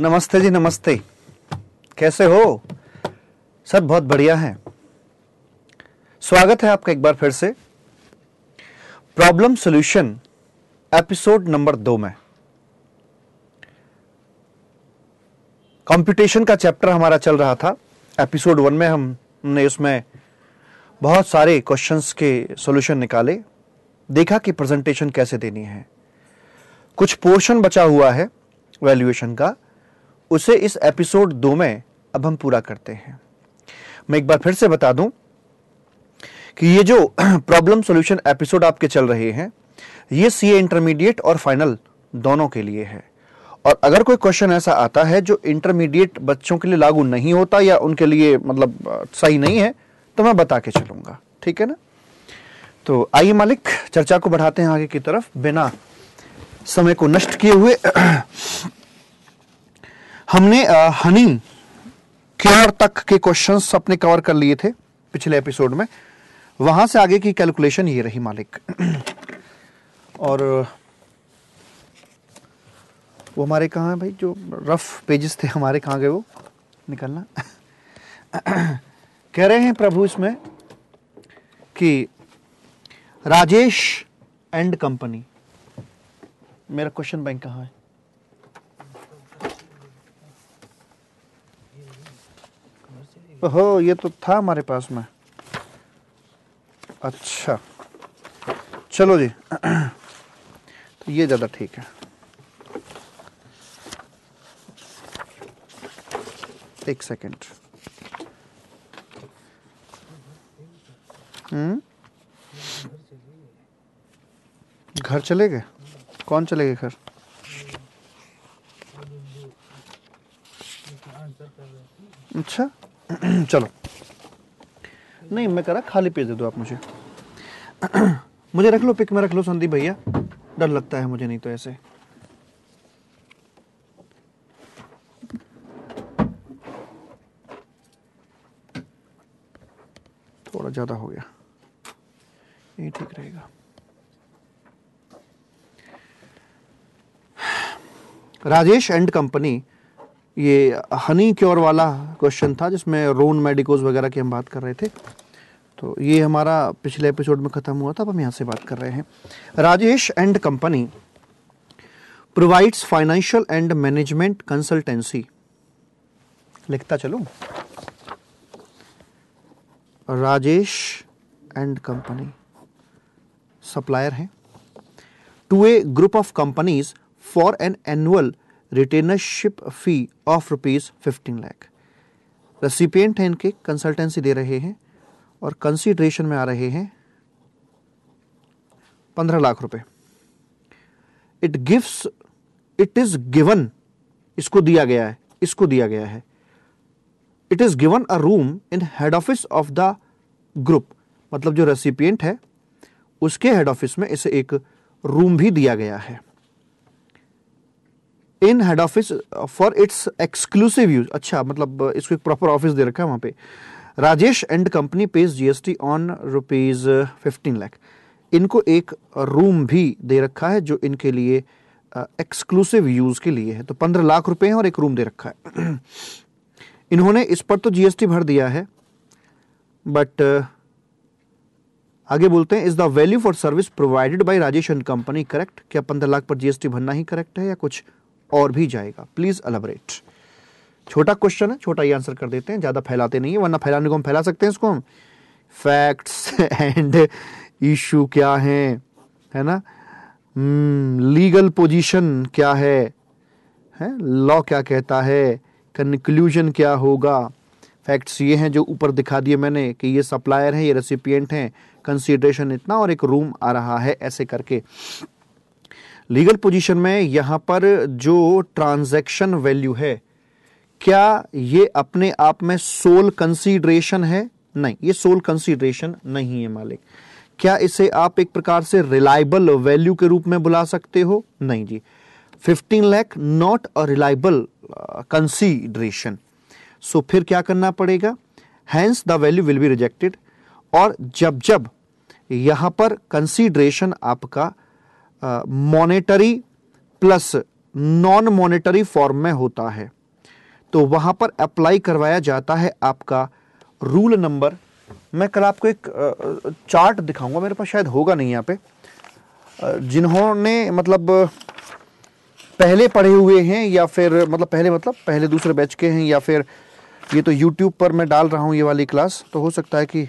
नमस्ते जी, नमस्ते। कैसे हो? सब बहुत बढ़िया है। स्वागत है आपका एक बार फिर से प्रॉब्लम सॉल्यूशन एपिसोड नंबर 2 में। कंप्यूटेशन का चैप्टर हमारा चल रहा था। एपिसोड 1 में हमने उसमें बहुत सारे क्वेश्चंस के सॉल्यूशन निकाले, देखा कि प्रेजेंटेशन कैसे देनी है। कुछ पोर्शन बचा हुआ है वैल्यूएशन का, उसे इस एपिसोड 2 में अब हम पूरा करते हैं। मैं एक बार फिर से बता दूं कि ये जो प्रॉब्लम सॉल्यूशन एपिसोड आपके चल रहे हैं, ये सीए इंटरमीडिएट और फाइनल दोनों के लिए है। और अगर कोई क्वेश्चन ऐसा आता है जो इंटरमीडिएट बच्चों के लिए लागू नहीं होता या उनके लिए मतलब सही नहीं है, तो मैं बता के चलूंगा। ठीक है ना? तो आइए मालिक, चर्चा को बढ़ाते हैं आगे की तरफ बिना समय को नष्ट किए हुए। हमने हनी क्योर तक के क्वेश्चंस अपने कवर कर लिए थे पिछले एपिसोड में। वहां से आगे की कैलकुलेशन ये रही मालिक। और वो हमारे कहाँ है भाई, जो रफ पेजेस थे हमारे, कहाँ गए वो? निकलना। कह रहे हैं प्रभु इसमें कि राजेश एंड कंपनी। मेरा क्वेश्चन बैंक कहाँ है? ओहो, ये तो था हमारे पास में। अच्छा चलो जी। तो ये ज्यादा ठीक है। एक सेकेंड। घर चले गए? कौन चले गए घर? अच्छा। चलो, नहीं मैं कह रहा खाली पेज दे दो आप मुझे। मुझे रख लो, पिक में रख लो संदीप भैया, डर लगता है मुझे नहीं तो ऐसे। थोड़ा ज्यादा हो गया, ये ठीक रहेगा। राजेश एंड कंपनी, ये हनी क्योर वाला क्वेश्चन था जिसमें रोन मेडिकोज वगैरह की हम बात कर रहे थे। तो ये हमारा पिछले एपिसोड में खत्म हुआ था, अब हम यहाँ से बात कर रहे हैं। Rajesh and company provides financial and management consultancy. लिखता चलो, राजेश एंड कंपनी सप्लायर है to a group of companies for an annual retainership fee of ₹15 lakh. Recipient है इनके, कंसल्टेंसी दे रहे हैं और कंसीडरेशन में आ रहे हैं 15 लाख रुपए। इट इज गिवन, इसको दिया गया है। It is given a room in head office of the group, मतलब जो रेसिपिएंट है उसके हेड ऑफिस में इसे एक रूम भी दिया गया है। In head office for its exclusive use. अच्छा, मतलब इसको एक प्रॉपर ऑफिस दे रखा है वहां पे। Rajesh and company page GST on ₹15 lakh. इनको एक रूम भी दे रखा है जो इनके लिए एक्सक्लूसिव यूज के लिए है। तो 15 लाख रुपए हैं और एक रूम दे रखा है। इन्होंने इस पर तो जीएसटी भर दिया है, बट आगे बोलते हैं, is the value for service provided by Rajesh and company correct? क्या 15 लाख पर जीएसटी भरना ही करेक्ट है या कुछ और भी जाएगा? Please elaborate. छोटा क्वेश्चन है, छोटा ही आंसर कर देते हैं, ज्यादा फैलाते नहीं है, वरना फैलाने को हम फैला सकते हैं इसको हम। फैक्ट्स एंड इशू क्या है ना? लीगल पोजीशन क्या है लॉ क्या कहता है, कंक्लूजन क्या होगा। फैक्ट्स ये हैं जो ऊपर दिखा दिए मैंने कि ये सप्लायर है, ये रेसिपिएंट हैं, कंसीडरेशन इतना और एक रूम आ रहा है, ऐसे करके। लीगल पोजीशन में यहां पर जो ट्रांजैक्शन वैल्यू है, क्या ये अपने आप में सोल कंसीडरेशन है? नहीं, ये सोल कंसीडरेशन नहीं है मालिक। क्या इसे आप एक प्रकार से रिलायबल वैल्यू के रूप में बुला सकते हो? नहीं जी। 15 lakh not a reliable consideration. So फिर क्या करना पड़ेगा? Hence the value will be rejected. और जब यहां पर कंसीडरेशन आपका monetary plus non monetary form में होता है तो वहां पर अप्लाई करवाया जाता है आपका रूल नंबर। मैं कल आपको एक चार्ट दिखाऊंगा, मेरे पास शायद होगा नहीं यहाँ पे, जिन्होंने मतलब पहले पढ़े हुए हैं या फिर मतलब पहले दूसरे बैच के हैं, या फिर ये तो YouTube पर मैं डाल रहा हूँ ये वाली क्लास, तो हो सकता है कि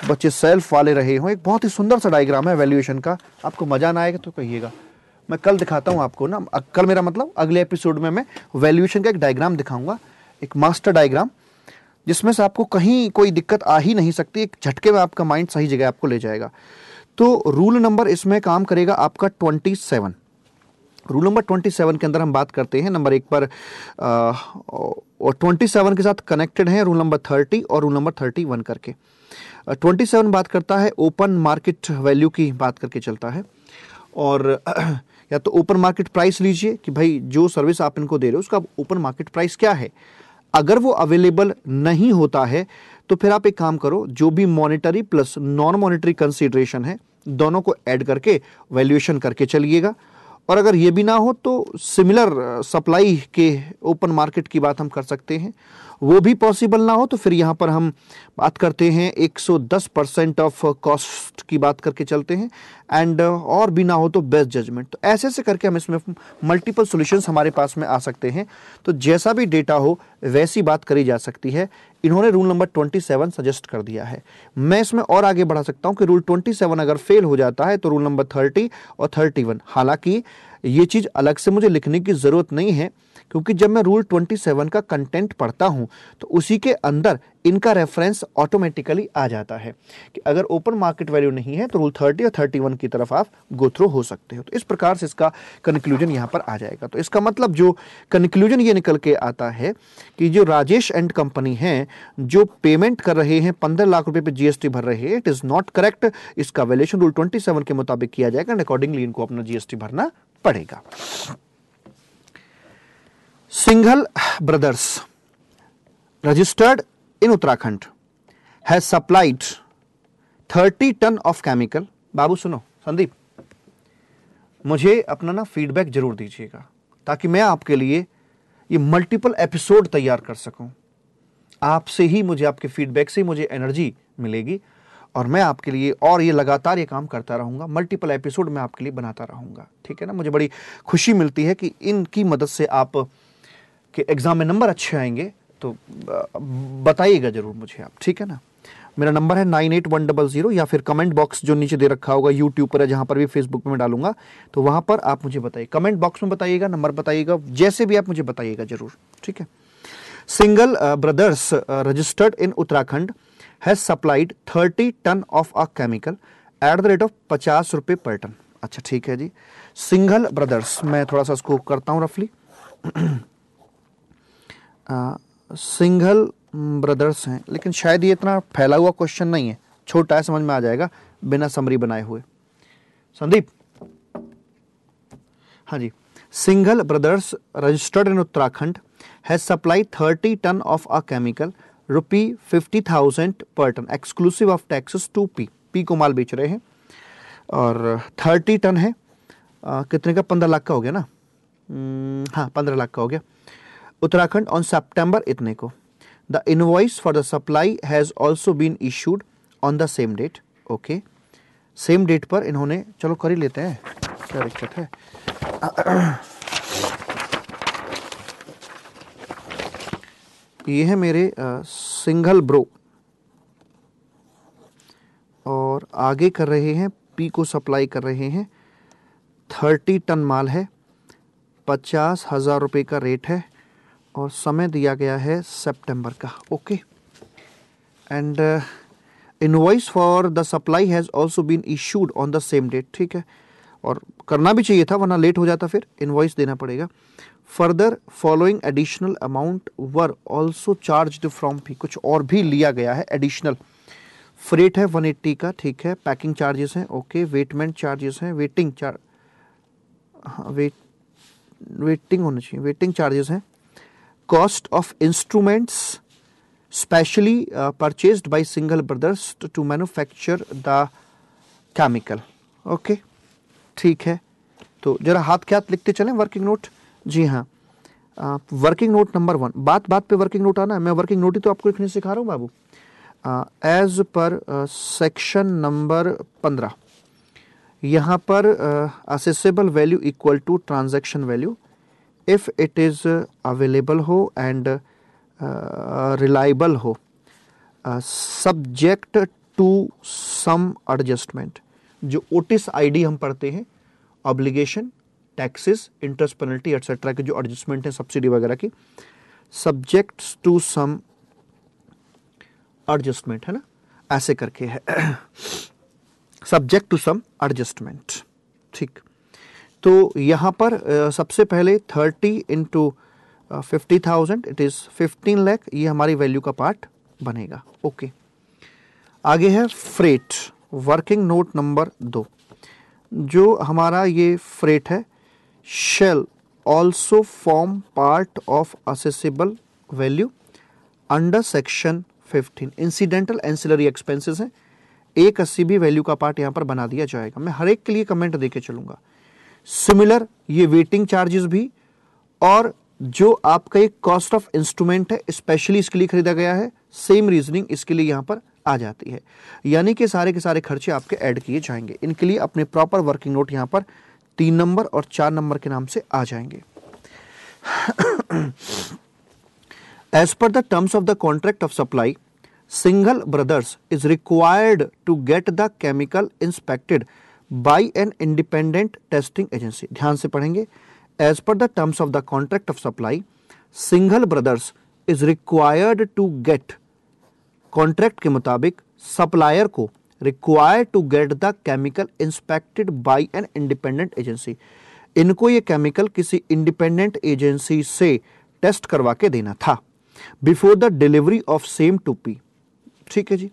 बच्चे सेल्फ वाले रहे हों। एक बहुत ही सुंदर सा डायग्राम है वैल्यूएशन का, आपको मजा ना आएगा तो कहिएगा, मैं कल दिखाता हूँ आपको ना। कल मेरा मतलब अगले एपिसोड में मैं वैल्यूएशन का एक डायग्राम दिखाऊंगा, एक मास्टर डायग्राम, जिसमें से आपको कहीं कोई दिक्कत आ ही नहीं सकती, एक झटके में आपका माइंड सही जगह आपको ले जाएगा। तो रूल नंबर इसमें काम करेगा आपका 27। रूल नंबर 27 के अंदर हम बात करते हैं नंबर 1 पर, और 27 के साथ कनेक्टेड है रूल नंबर 30 और रूल नंबर 31 करके। 27 बात करता है ओपन मार्केट वैल्यू की बात करके चलता है, और या तो ओपन मार्केट प्राइस लीजिए कि भाई जो सर्विस आप इनको दे रहे हो उसका ओपन मार्केट प्राइस क्या है। अगर वो अवेलेबल नहीं होता है तो फिर आप एक काम करो, जो भी monetary plus non monetary consideration है दोनों को ऐड करके वैल्यूएशन करके चलिएगा। और अगर ये भी ना हो तो सिमिलर सप्लाई के ओपन मार्केट की बात हम कर सकते हैं, वो भी पॉसिबल ना हो तो फिर यहाँ पर हम बात करते हैं 110% ऑफ कॉस्ट की बात करके चलते हैं, एंड और भी ना हो तो बेस्ट जजमेंट। तो ऐसे ऐसे करके हम इसमें मल्टीपल सॉल्यूशंस हमारे पास में आ सकते हैं। तो जैसा भी डेटा हो वैसी बात करी जा सकती है। इन्होंने रूल नंबर 27 सजेस्ट कर दिया है। मैं इसमें और आगे बढ़ा सकता हूं कि रूल 27 अगर फेल हो जाता है तो रूल नंबर 30 और 31, हालांकि ये चीज अलग से मुझे लिखने की जरूरत नहीं है, क्योंकि जब मैं रूल 27 का कंटेंट पढ़ता हूं तो उसी के अंदर इनका रेफरेंस ऑटोमेटिकली आ जाता है कि अगर ओपन मार्केट वैल्यू नहीं है तो रूल 30 और 31 की तरफ आप गो थ्रू हो सकते हो। तो इस प्रकार से इसका कंक्लूजन यहां पर आ जाएगा। तो इसका मतलब जो कंक्लूजन ये निकल के आता है कि जो राजेश एंड कंपनी है जो पेमेंट कर रहे हैं 15 लाख रुपए पे जीएसटी भर रहे हैं, इट इज नॉट करेक्ट। इसका वैल्यूएशन रूल 27 के मुताबिक किया जाएगा एंड अकॉर्डिंगली इनको अपना जीएसटी भरना पड़ेगा। Singhal Brothers, registered in Uttarakhand, has supplied 30 ton of chemical। बाबू सुनो, संदीप मुझे अपना ना फीडबैक जरूर दीजिएगा ताकि मैं आपके लिए ये मल्टीपल एपिसोड तैयार कर सकूं। आपसे ही मुझे, आपके फीडबैक से ही मुझे एनर्जी मिलेगी और मैं आपके लिए और ये लगातार ये काम करता रहूंगा, मल्टीपल एपिसोड मैं आपके लिए बनाता रहूंगा, ठीक है ना। मुझे बड़ी खुशी मिलती है कि इनकी मदद से आप कि एग्जाम में नंबर अच्छे आएंगे, तो बताइएगा जरूर मुझे आप, ठीक है ना। मेरा नंबर है 9810, या फिर कमेंट बॉक्स जो नीचे दे रखा होगा यूट्यूब पर है, जहां पर भी फेसबुक पे मैं डालूंगा, तो वहां पर आप मुझे बताइए, कमेंट बॉक्स में बताइएगा, नंबर बताइएगा, जैसे भी आप मुझे बताइएगा जरूर, ठीक है। Single brothers registered in Uttarakhand has supplied 30 ton of a chemical at the rate of 50 रुपए पर टन। अच्छा ठीक है जी, सिंगल ब्रदर्स, मैं थोड़ा सा इसको करता हूं रफली। सिंगल ब्रदर्स हैं, लेकिन शायद ये इतना फैला हुआ क्वेश्चन नहीं है, छोटा है, समझ में आ जाएगा बिना समरी बनाए हुए। संदीप, हाँ जी, single brothers registered in Uttarakhand has supply 30 ton of a chemical ₹50,000 पर ton exclusive of taxes to P को माल बेच रहे हैं और 30 टन है, कितने का, 15 लाख का हो गया ना, हाँ 15 लाख का हो गया। उत्तराखंड ऑन सितंबर इतने को। The invoice for the supply has also been issued on the same date. Okay, same date पर इन्होंने, चलो कर ही लेते हैं, क्या दिक्कत है। ये है मेरे सिंगल ब्रो, और आगे कर रहे हैं पी को सप्लाई कर रहे हैं, 30 टन माल है, 50,000 रुपये का रेट है और समय दिया गया है सितंबर का। Okay, and invoice for the supply has also been issued on the same date. ठीक है, और करना भी चाहिए था वरना लेट हो जाता, फिर इनवॉइस देना पड़ेगा। Further following additional amount were also charged from P, कुछ और भी लिया गया है एडिशनल। फ्रेट है 180 का, ठीक है, पैकिंग चार्जेस हैं, ओके, वेटमेंट चार्जेस हैं, वेटिंग चार्ज, हाँ वेटिंग होना चाहिए, वेटिंग चार्जेस हैं। Cost of instruments specially purchased by Singhal Brothers to manufacture the chemical. Okay ठीक है, तो जरा हाथ के हाथ लिखते चलें वर्किंग नोट, जी हाँ, वर्किंग नोट नंबर 1, बात बात पे वर्किंग नोट आना है, मैं वर्किंग नोट ही तो आपको लिखने सिखा रहा हूँ बाबू। एज पर सेक्शन नंबर 15, यहाँ पर assessable value equal to transaction value if it is available हो एंड रिलायबल हो, सब्जेक्ट टू सम एडजस्टमेंट। जो ओटिस आईडी हम पढ़ते हैं, obligation, taxes, interest, penalty etcetera के जो एडजस्टमेंट है सब्सिडी वगैरह की, सब्जेक्ट टू सम एडजस्टमेंट है ना, ऐसे करके है सब्जेक्ट टू सम एडजस्टमेंट। ठीक, तो यहां पर सबसे पहले 30 इंटू 50,000 इट इज 15 लाख, ये हमारी वैल्यू का पार्ट बनेगा। ओके, आगे है फ्रेट, वर्किंग नोट नंबर 2। जो हमारा ये फ्रेट है, shell also form part of accessible value under section 15। Incidental ancillary expenses हैं, 180 भी वैल्यू का पार्ट यहां पर बना दिया जाएगा। मैं हर एक के लिए कमेंट देके चलूंगा। सिमिलर ये वेटिंग चार्जेस भी, और जो आपका एक कॉस्ट ऑफ इंस्ट्रूमेंट है स्पेशली इसके लिए खरीदा गया है, सेम रीजनिंग इसके लिए यहां पर आ जाती है। यानी कि सारे के सारे खर्चे आपके ऐड किए जाएंगे। इनके लिए अपने प्रॉपर वर्किंग नोट यहां पर 3 नंबर और 4 नंबर के नाम से आ जाएंगे। As per the terms of the contract of supply, Singhal Brothers is required to get the chemical inspected by an independent testing agency. ध्यान से पढ़ेंगे। As per the terms of the contract of supply, Singhal Brothers is required to get, contract के मुताबिक supplier को required to get the chemical inspected by an independent agency. इनको ये chemical किसी independent agency से टेस्ट करवा के देना था before the delivery of same to P. ठीक है जी,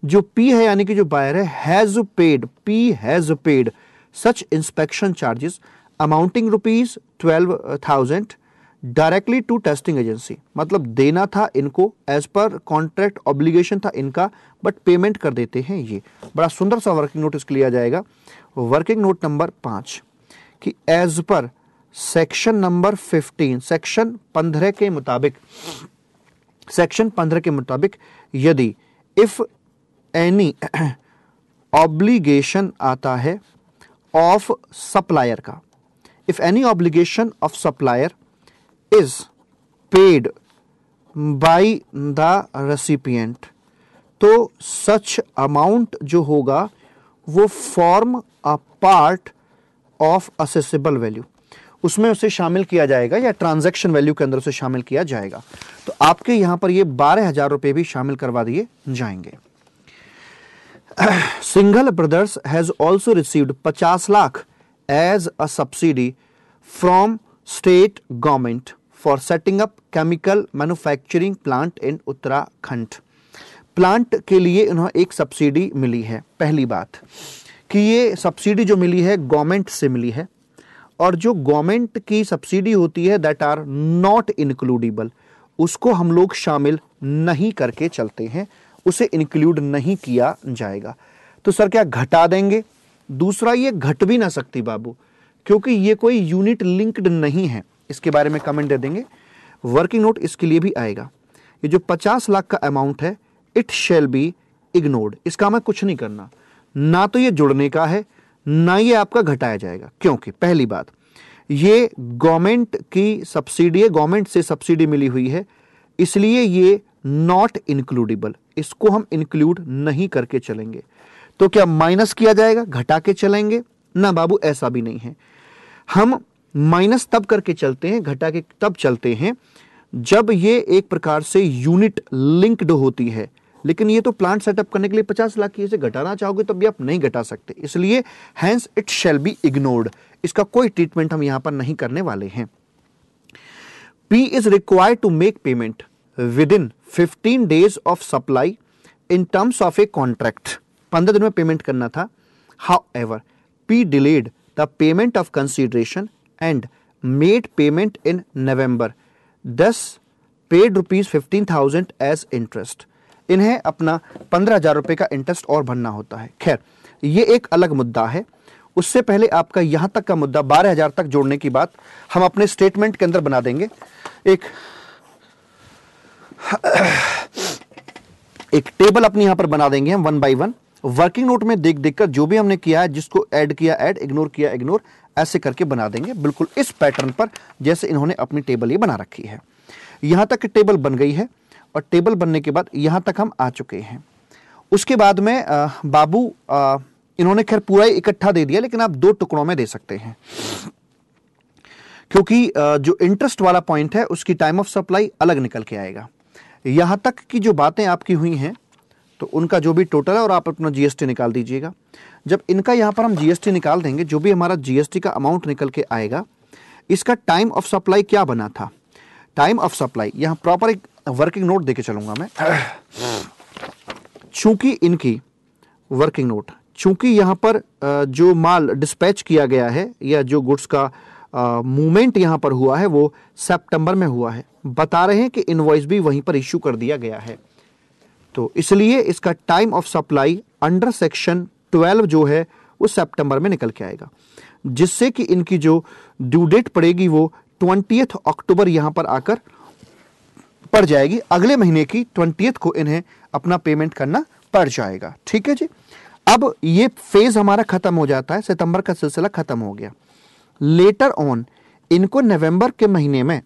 जो पी है यानी कि जो बायर है, has paid, P has paid such inspection charges amounting ₹12,000 directly to testing agency. मतलब देना था इनको, एज पर कॉन्ट्रैक्ट ऑब्लिगेशन था इनका, बट पेमेंट कर देते हैं ये। बड़ा सुंदर सा वर्किंग नोट इसके लिए आ जाएगा। वर्किंग नोट नंबर 5 कि as per section number 15, section 15 के मुताबिक, सेक्शन 15 के मुताबिक यदि इफ एनी ऑब्लिगेशन आता है ऑफ सप्लायर का, if any obligation of supplier is paid by the recipient, तो such amount जो होगा वो form a part of assessable value, उसमें उसे शामिल किया जाएगा या ट्रांजैक्शन वैल्यू के अंदर उसे शामिल किया जाएगा। तो आपके यहां पर ये 12,000 रुपए भी शामिल करवा दिए जाएंगे। Singhal Brothers has also received 50 lakh as a subsidy from state government for setting up chemical manufacturing plant in Uttarakhand. Plant के लिए इन्हें एक सब्सिडी मिली है। पहली बात कि ये सब्सिडी जो मिली है गवर्नमेंट से मिली है, और जो गवर्नमेंट की सब्सिडी होती है दैट आर नॉट इंक्लूडेबल, उसको हम लोग शामिल नहीं करके चलते हैं, उसे इंक्लूड नहीं किया जाएगा। तो सर क्या घटा देंगे? दूसरा, ये घट भी ना सकती बाबू, क्योंकि ये कोई यूनिट लिंक्ड नहीं है। इसके बारे में कमेंट दे देंगे। वर्किंग नोट इसके लिए भी आएगा। ये जो 50 लाख का अमाउंट है, इट शैल बी इग्नोर्ड। इसका हमें कुछ नहीं करना, ना तो ये जुड़ने का है ना ये आपका घटाया जाएगा। क्योंकि पहली बात, ये गवर्नमेंट की सब्सिडी है, गवर्नमेंट से सब्सिडी मिली हुई है, इसलिए ये नॉट इंक्लूडेबल, इसको हम इंक्लूड नहीं करके चलेंगे। तो क्या माइनस किया जाएगा, घटा के चलेंगे? ना बाबू, ऐसा भी नहीं है। हम माइनस तब करके चलते हैं, घटा के तब चलते हैं जब ये एक प्रकार से यूनिट लिंक्ड होती है। लेकिन ये तो प्लांट सेटअप करने के लिए 50 लाख की, इसे घटाना चाहोगे तब भी आप नहीं घटा सकते, इसलिए hence it shall be ignored. इसका कोई ट्रीटमेंट हम यहां पर नहीं करने वाले हैं। P is required to make payment within 15 days of supply in terms of a contract। 15 दिन में पेमेंट करना था। However, P delayed the payment of consideration and made payment in November, thus paid ₹15,000 as interest। इन्हें अपना 15,000 रुपए का interest और भरना होता है। खैर, ये एक अलग मुद्दा है, उससे पहले आपका यहां तक का मुद्दा 12,000 तक जोड़ने की बात हम अपने स्टेटमेंट के अंदर बना देंगे। एक टेबल अपनी यहां पर बना देंगे हम 1 बाई 1, वर्किंग नोट में देख देखकर जो भी हमने किया है, जिसको ऐड किया ऐड, इग्नोर किया इग्नोर, ऐसे करके बना देंगे बिल्कुल इस पैटर्न पर जैसे इन्होंने अपनी टेबल ये बना रखी है। यहां तक टेबल बन गई है और टेबल बनने के बाद यहां तक हम आ चुके हैं। उसके बाद में बाबू इन्होंने खैर पूरा ही इकट्ठा दे दिया, लेकिन आप 2 टुकड़ों में दे सकते हैं, क्योंकि जो इंटरेस्ट वाला पॉइंट है उसकी टाइम ऑफ सप्लाई अलग निकल के आएगा। यहां तक की जो बातें आपकी हुई हैं तो उनका जो भी टोटल है, और आप अपना जीएसटी निकाल दीजिएगा। जब इनका यहां पर हम जीएसटी निकाल देंगे, जो भी हमारा जीएसटी का अमाउंट निकल के आएगा, इसका टाइम ऑफ सप्लाई क्या बना था, टाइम ऑफ सप्लाई यहां प्रॉपर एक वर्किंग नोट देके चलूंगा मैं। चूंकि इनकी वर्किंग नोट, चूंकि यहां पर जो माल डिस्पैच किया गया है या जो गुड्स का मूवमेंट यहां पर हुआ है वो सितंबर में हुआ है, बता रहे हैं कि इनवॉइस भी वहीं पर इश्यू कर दिया गया है, तो इसलिए इसका time of supply under section 12 जो है वो सितंबर में निकल के आएगा, जिससे कि इनकी जो ड्यू डेट पड़ेगी वो 20 अक्टूबर यहां पर आकर पड़ जाएगी। अगले महीने की 20 को इन्हें अपना पेमेंट करना पड़ जाएगा। ठीक है जी, अब ये फेज हमारा खत्म हो जाता है, सितंबर का सिलसिला खत्म हो गया। लेटर ऑन इनको नवंबर के महीने में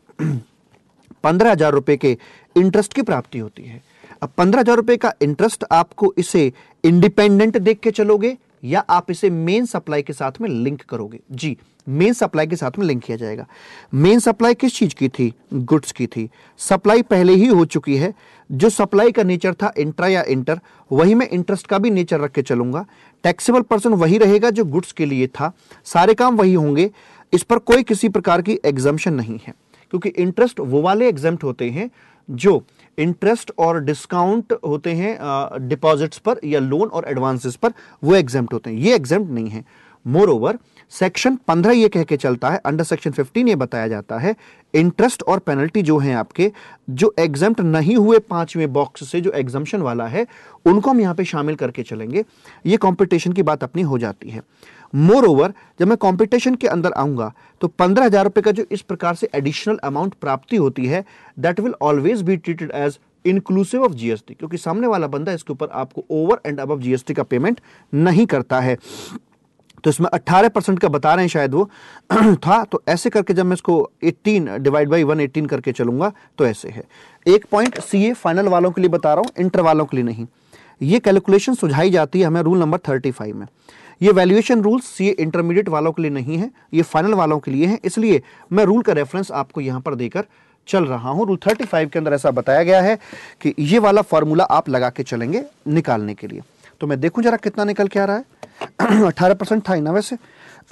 15,000 रुपए के इंटरेस्ट की प्राप्ति होती है। अब 15,000 रुपए का इंटरेस्ट आपको इसे इंडिपेंडेंट देख के चलोगे या आप इसे मेन सप्लाई के साथ में लिंक करोगे? जी, मेन सप्लाई के साथ में लिंक किया जाएगा। मेन सप्लाई किस चीज की थी? गुड्स की थी। सप्लाई पहले ही हो चुकी है। जो सप्लाई का नेचर था इंट्रा या इंटर, वही मैं इंटरेस्ट का भी नेचर रख के चलूंगा। टैक्सेबल पर्सन वही रहेगा जो गुड्स के लिए था, सारे काम वही होंगे। इस पर कोई किसी प्रकार की एग्जम्पशन नहीं है, क्योंकि इंटरेस्ट वो वाले एग्जम्प्ट होते हैं जो इंटरेस्ट और डिस्काउंट होते हैं डिपॉजिट्स पर या लोन और एडवांसेस पर, वो एग्जम्प्ट होते हैं, ये एग्जम्प्ट नहीं है। मोर ओवर सेक्शन 15 ये कह के चलता है, अंडर सेक्शन 15 ये बताया जाता है इंटरेस्ट और पेनल्टी जो हैं आपके, जो एग्जम्प्ट नहीं हुए 5वें बॉक्स से, जो एग्जम्पशन वाला है, उनको हम यहां पे शामिल करके चलेंगे। ये कंपटीशन की बात अपनी हो जाती है। मोर ओवर जब मैं कंपटीशन के अंदर आऊंगा तो 15,000 रुपए का जो इस प्रकार से एडिशनल अमाउंट प्राप्ति होती है, that will always be treated as inclusive of GST, क्योंकि सामने वाला बंदा इसके ऊपर आपको ओवर एंड अबव जीएसटी का पेमेंट नहीं करता है। तो इसमें 18% का बता रहे हैं शायद वो था, तो ऐसे करके जब मैं इसको 18 डिवाइड बाई 118 करके चलूंगा तो ऐसे है। एक पॉइंट सीए फाइनल वालों के लिए बता रहा हूं, इंटर वालों के लिए नहीं। ये कैलकुलेशन सुझाई जाती है हमें रूल नंबर 35 में। ये वैल्यूएशन रूल सीए इंटरमीडिएट वालों के लिए नहीं है, ये फाइनल वालों के लिए है, इसलिए मैं रूल का रेफरेंस आपको यहां पर देकर चल रहा हूं। रूल 35 के अंदर ऐसा बताया गया है कि ये वाला फॉर्मूला आप लगा के चलेंगे निकालने के लिए। तो मैं देखूं जरा कितना निकल के आ रहा है। 18% था ना वैसे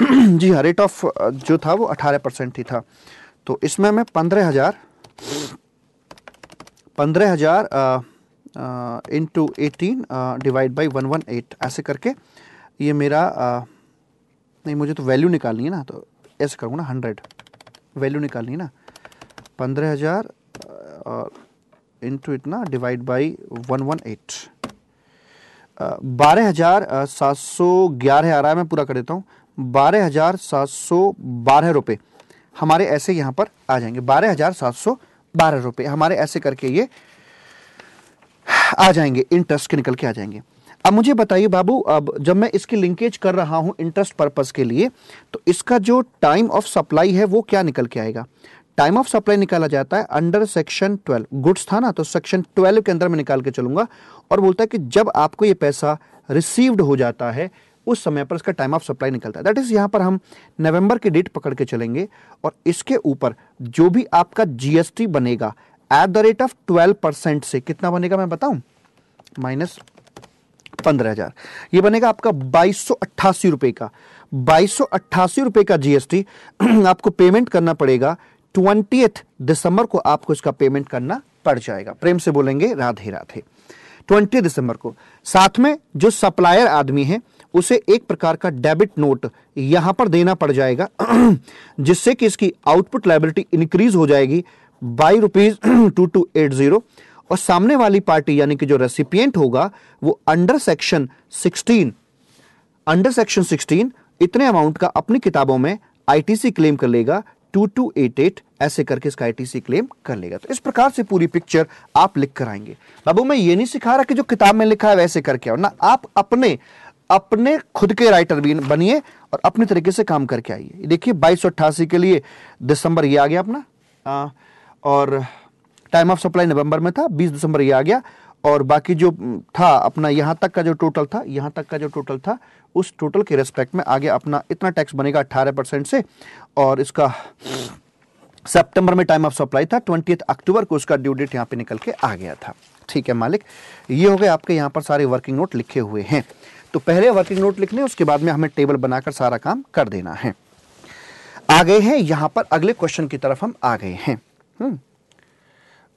जी हाँ, रेट ऑफ जो था वो 18% ही था। तो इसमें मैं 15,000 इंटू 18 डिवाइड बाई 118 ऐसे करके ये मेरा नहीं, मुझे तो वैल्यू निकालनी है ना, तो ऐसे करूँगा ना, 100 वैल्यू निकालनी है ना, 15,000 इंटू इतना डिवाइड बाई 118, 12,711 आ रहा है। मैं पूरा कर देता हूँ, 12,712 रुपये हमारे ऐसे यहाँ पर आ जाएंगे। 12,712 रुपये हमारे ऐसे करके ये आ जाएंगे, इंटरेस्ट के निकल के आ जाएंगे। अब मुझे बताइए बाबू, अब जब मैं इसकी लिंकेज कर रहा हूं इंटरेस्ट पर्पस के लिए, तो इसका जो टाइम ऑफ सप्लाई है वो क्या निकल के आएगा? टाइम ऑफ सप्लाई निकाला जाता है अंडर सेक्शन 12, गुड्स था ना, तो सेक्शन 12 के अंदर मैं निकाल के चलूंगा और बोलता है कि जब आपको ये पैसा रिसीव्ड हो जाता है उस समय पर इसका टाइम ऑफ सप्लाई निकलता है। दैट इज यहां पर हम नवंबर की डेट पकड़ के चलेंगे और इसके ऊपर जो भी आपका जीएसटी बनेगा एट द रेट ऑफ 12% से कितना बनेगा मैं बताऊं? माइनस 15,000, ये बनेगा आपका 2,288 रुपए का। 2,288 रुपए का जीएसटी आपको पेमेंट करना पड़ेगा। 20 दिसंबर को आपको इसका पेमेंट करना पड़ जाएगा। प्रेम से बोलेंगे राधे राधे। 20 दिसंबर को। साथ में जो सप्लायर आदमी है उसे एक प्रकार का डेबिट नोट यहां पर देना पड़ जाएगा जिससे कि इसकी आउटपुट लायबिलिटी इंक्रीज हो जाएगी बाई ₹2280 और सामने वाली पार्टी यानी कि जो रेसिपिएंट होगा वो अंडर सेक्शन 16 इतने अमाउंट का अपनी किताबों में आईटीसी क्लेम कर लेगा 2288, ऐसे करके इसका आईटीसी क्लेम कर लेगा। तो इस प्रकार से पूरी पिक्चर आप लिख कर आएंगे। बाबू मैं ये नहीं सिखा रहा कि जो किताब में लिखा है वैसे करके आओ ना, आप अपने अपने खुद के राइटर भी बनिए और अपने तरीके से काम करके आइए। देखिए 2288 के लिए दिसंबर ये आ गया अपना, और टाइम ऑफ सप्लाई नवंबर में था, 20 दिसंबर ये आ गया, और बाकी जो था अपना यहां तक का जो टोटल था, यहां तक का जो टोटल था उस टोटल के रेस्पेक्ट में आगे अपना इतना टैक्स बनेगा 18% से, और इसका सितंबर में टाइम ऑफ सप्लाई था, 20 अक्टूबर को उसका ड्यू डेट यहां पे निकल के आ गया था। ठीक है मालिक, ये हो गए आपके यहां पर सारे वर्किंग नोट लिखे हुए हैं। तो पहले वर्किंग नोट लिखने, उसके बाद में हमें टेबल बनाकर सारा काम कर देना है। आ गए हैं यहां पर अगले क्वेश्चन की तरफ हम आ गए हैं।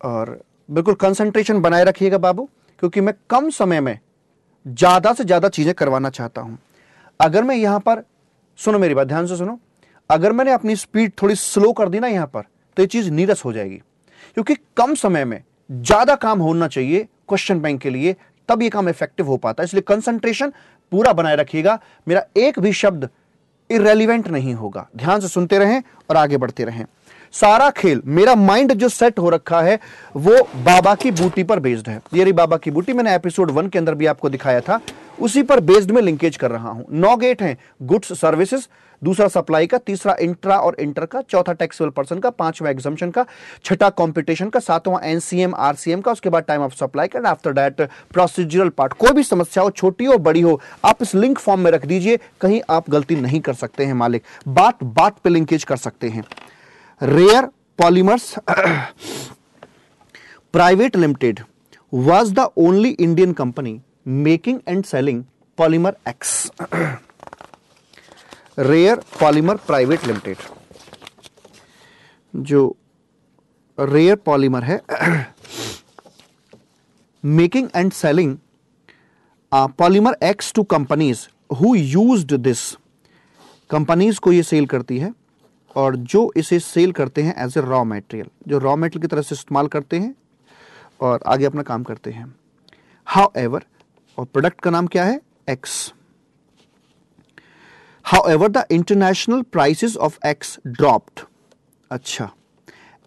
और बिल्कुल कंसंट्रेशन बनाए रखिएगा बाबू, क्योंकि मैं कम समय में ज्यादा से ज्यादा चीजें करवाना चाहता हूं। अगर मैं यहां पर, सुनो मेरी बात ध्यान से सुनो, अगर मैंने अपनी स्पीड थोड़ी स्लो कर दी ना यहां पर, तो ये चीज नीरस हो जाएगी, क्योंकि कम समय में ज्यादा काम होना चाहिए क्वेश्चन बैंक के लिए, तब ये काम इफेक्टिव हो पाता है। इसलिए कंसंट्रेशन पूरा बनाए रखिएगा, मेरा एक भी शब्द इररेलेवेंट नहीं होगा। ध्यान से सुनते रहें और आगे बढ़ते रहें। सारा खेल, मेरा माइंड जो सेट हो रखा है वो बाबा की बूटी पर बेस्ड है। ये रही बाबा की बूटी, मैंने एपिसोड 1 के अंदर भी आपको दिखाया था, उसी पर बेस्ड में लिंकेज कर रहा हूं। 9 गेट हैं, गुड्स सर्विसेज, दूसरा सप्लाई का, तीसरा इंट्रा और इंटर का, चौथा टैक्सेबल पर्सन का, पांचवा एग्जम्पशन का, छठा कॉम्पिटिशन का, सातवां एनसीएम आरसीएम का, उसके बाद टाइम ऑफ सप्लाई का, आफ्टर दैट प्रोसीजरल पार्ट। कोई भी समस्या हो, छोटी हो बड़ी हो, आप इस लिंक फॉर्म में रख दीजिए, कहीं आप गलती नहीं कर सकते हैं मालिक, बात बात पे लिंकेज कर सकते हैं। Rare Polymers Private Limited was the only Indian company making and selling polymer X. Rare Polymer Private Limited, जो रेयर पॉलीमर है, making and selling polymer X to companies who used this, companies को ये cell करती है और जो इसे cell करते हैं एज ए रॉ मटेरियल, जो रॉ मटेरियल की तरह से इस्तेमाल करते हैं और आगे अपना काम करते हैं। हाउएवर, और प्रोडक्ट का नाम क्या है? X. However, the international prices of X dropped. अच्छा,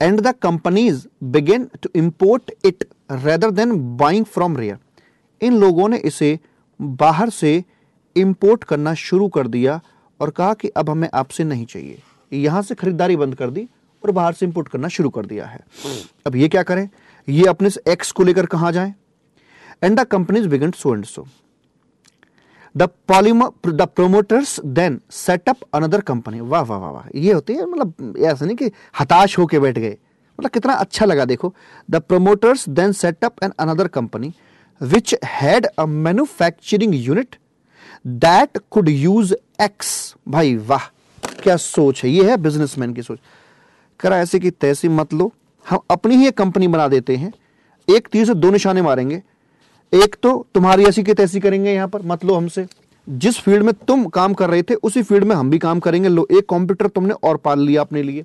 and the companies began to import it rather than buying from Rare. इन लोगों ने इसे बाहर से इंपोर्ट करना शुरू कर दिया और कहा कि अब हमें आपसे नहीं चाहिए। यहां से खरीदारी बंद कर दी और बाहर से इंपोर्ट करना शुरू कर दिया है। अब ये क्या करें? ये अपने से X को लेकर कहां जाएं? And the companies began so and so. The promoters then set up another company. वाह वाह वाह वाह, ये होती है, मतलब ऐसा नहीं कि हताश होके बैठ गए, मतलब कितना अच्छा लगा देखो। The promoters then set up another company which had a manufacturing unit that could use X. भाई वाह, क्या सोच है, ये है बिजनेसमैन की सोच। करा ऐसे कि तैसे मत लो, हम अपनी ही एक कंपनी बना देते हैं, एक तीर से दो निशाने मारेंगे। एक तो तुम्हारी ऐसी की तैसी करेंगे, यहां पर मत लो हमसे, जिस फील्ड में तुम काम कर रहे थे उसी फील्ड में हम भी काम करेंगे। लो, एक कंप्यूटर तुमने और पाल लिया अपने लिए,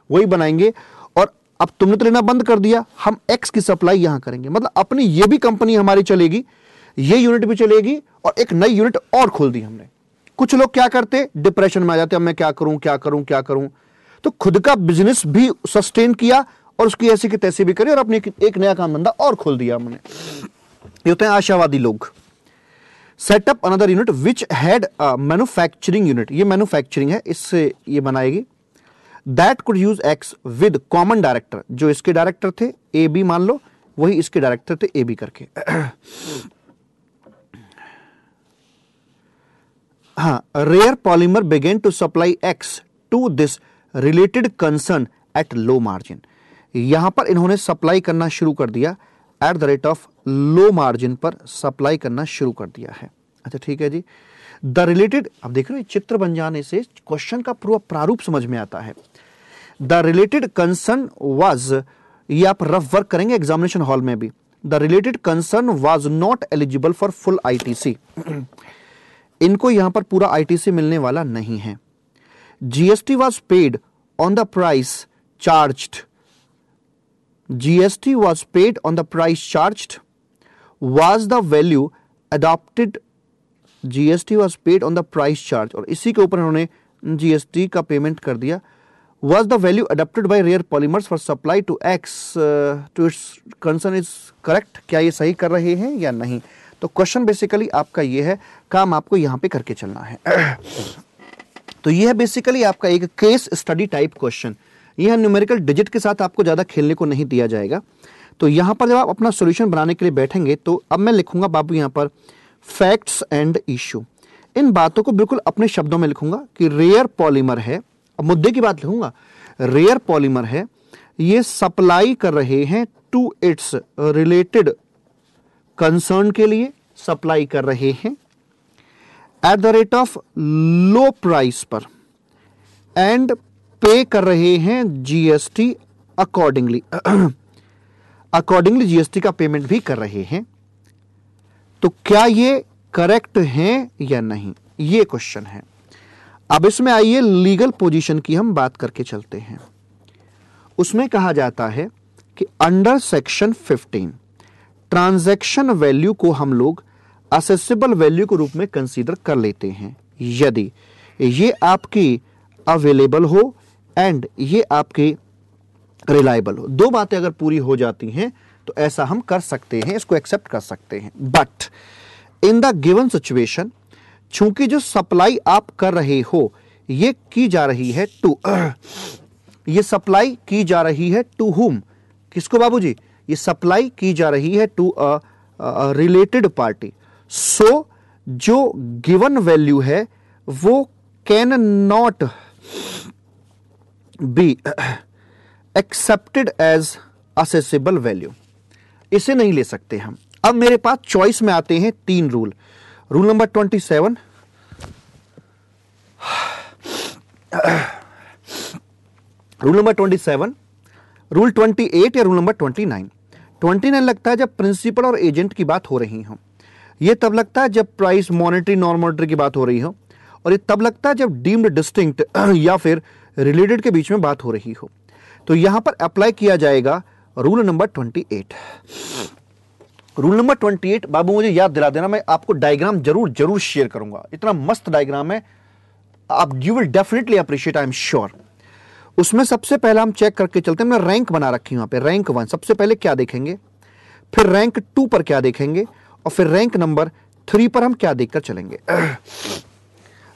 वही बनाएंगे, और अब तुमने तो लेना बंद कर दिया, हम X की सप्लाई यहां करेंगे। मतलब अपनी ये भी कंपनी हमारी चलेगी, ये यूनिट भी चलेगी, और एक नई यूनिट और खोल दी हमने। कुछ लोग क्या करते, डिप्रेशन में आ जाते, अब मैं क्या करूं क्या करूं क्या करूं। तो खुद का बिजनेस भी सस्टेन किया और उसकी ऐसी की तैसी भी करी और अपने एक नया काम धंधा और खोल दिया हमने। ये होते हैं आशावादी लोग। Setup another unit which had manufacturing unit, ये मैन्युफैक्चरिंग है, इससे ये बनाएगी। That could use X with common director, जो इसके डायरेक्टर थे AB मान लो, वही इसके डायरेक्टर थे AB करके। हाँ, Rare Polymer began to supply X to this related concern at low margin. यहां पर इन्होंने सप्लाई करना शुरू कर दिया, at the rate of low margin पर सप्लाई करना शुरू कर दिया है। अच्छा ठीक है जी। द रिलेटेड, अब देख रहे हो चित्र बन जाने से क्वेश्चन का पूरा प्रारूप समझ में आता है। द रिलेटेड कंसर्न वाज, ये आप रफ वर्क करेंगे एग्जामिनेशन हॉल में भी। The related concern was not eligible for full ITC। इनको यहां पर पूरा ITC मिलने वाला नहीं है। GST was paid on the price charged. GST was paid on the price charged. Was the value adopted GST was paid on the price charge, और इसी के ऊपर उन्होंने जीएसटी का पेमेंट कर दिया। Was the value adopted by Rare Polymers for supply to X to its concern is correct? क्या ये सही कर रहे हैं या नहीं? तो क्वेश्चन बेसिकली आपका ये है, काम आपको यहाँ पे करके चलना है। तो ये है बेसिकली आपका एक केस स्टडी टाइप क्वेश्चन। यह न्यूमेरिकल डिजिट के साथ आपको ज़्यादा खेलने को नहीं दिया जाएगा। तो यहाँ पर जब आप अपना सॉल्यूशन बनाने के लिए बैठेंगे तो अब मैं लिखूंगा बाबू यहाँ पर फैक्ट्स एंड इशू। इन बातों को बिल्कुल अपने शब्दों में लिखूंगा कि रेयर पॉलीमर है, अब मुद्दे की बात लिखूंगा, रेयर पॉलीमर है, ये सप्लाई कर रहे हैं टू इट्स रिलेटेड कंसर्न के लिए सप्लाई कर रहे हैं eight the rate of low price पर एंड पे कर रहे हैं जीएसटी अकॉर्डिंगली, अकॉर्डिंगली जीएसटी का पेमेंट भी कर रहे हैं। तो क्या ये करेक्ट है या नहीं, ये क्वेश्चन है। अब इसमें आइए लीगल पोजीशन की हम बात करके चलते हैं। उसमें कहा जाता है कि अंडर सेक्शन 15 ट्रांजैक्शन वैल्यू को हम लोग असेसेबल वैल्यू के रूप में कंसीडर कर लेते हैं यदि ये आपकी अवेलेबल हो एंड ये आपके रिलायबल हो। दो बातें अगर पूरी हो जाती हैं तो ऐसा हम कर सकते हैं, इसको एक्सेप्ट कर सकते हैं। But in the given situation, चूंकि जो सप्लाई आप कर रहे हो ये की जा रही है टू, ये सप्लाई की जा रही है टू हुम, किसको बाबूजी? ये सप्लाई की जा रही है to a related party. So जो गिवन वैल्यू है वो can not be accepted as assessable value, इसे नहीं ले सकते हम। अब मेरे पास चॉइस में आते हैं तीन rule. Rule number 27, rule number 27, rule 28 या रूल नंबर 29। 29 लगता है जब प्रिंसिपल और एजेंट की बात हो रही हो, ये तब लगता है जब प्राइस मॉनेटरी नॉन मॉनेटरी की बात हो रही हो, और ये तब लगता है जब डीम्ड डिस्टिंक्ट या फिर रिलेटेड के बीच में बात हो रही हो। तो यहां पर अप्लाई किया जाएगा रूल नंबर 28। रूल नंबर 28 बाबू मुझे याद दिला देना, मैं आपको डायग्राम जरूर शेयर करूंगा, इतना मस्त डायग्राम है, आप you will definitely appreciate, I am sure. उसमें सबसे पहले हम चेक करके चलते हैं, मैंने रैंक बना रखी वहां पे, रैंक 1 सबसे पहले क्या देखेंगे, फिर रैंक 2 पर क्या देखेंगे, और फिर रैंक नंबर 3 पर हम क्या देखकर चलेंगे।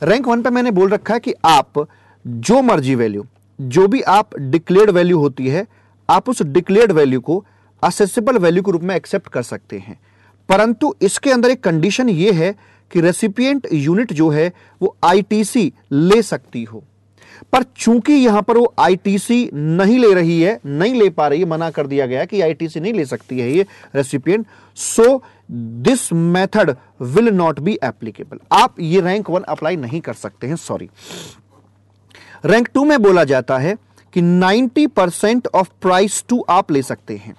रैंक 1 पे मैंने बोल रखा है कि आप जो मर्जी वैल्यू, जो भी आप डिक्लेयर्ड वैल्यू होती है, आप उस डिक्लेयर्ड वैल्यू को असेसेबल वैल्यू के रूप में एक्सेप्ट कर सकते हैं, परंतु इसके अंदर एक कंडीशन यह है कि रेसिपिएंट यूनिट जो है वो आईटीसी ले सकती हो। पर चूंकि यहां पर वो आईटीसी नहीं ले रही है, नहीं ले पा रही है, मना कर दिया गया कि आईटीसी नहीं ले सकती है ये recipient, so this method will not be applicable. आप ये रैंक 1 अप्लाई नहीं कर सकते हैं, सॉरी। रैंक 2 में बोला जाता है कि 90% ऑफ प्राइस टू आप ले सकते हैं,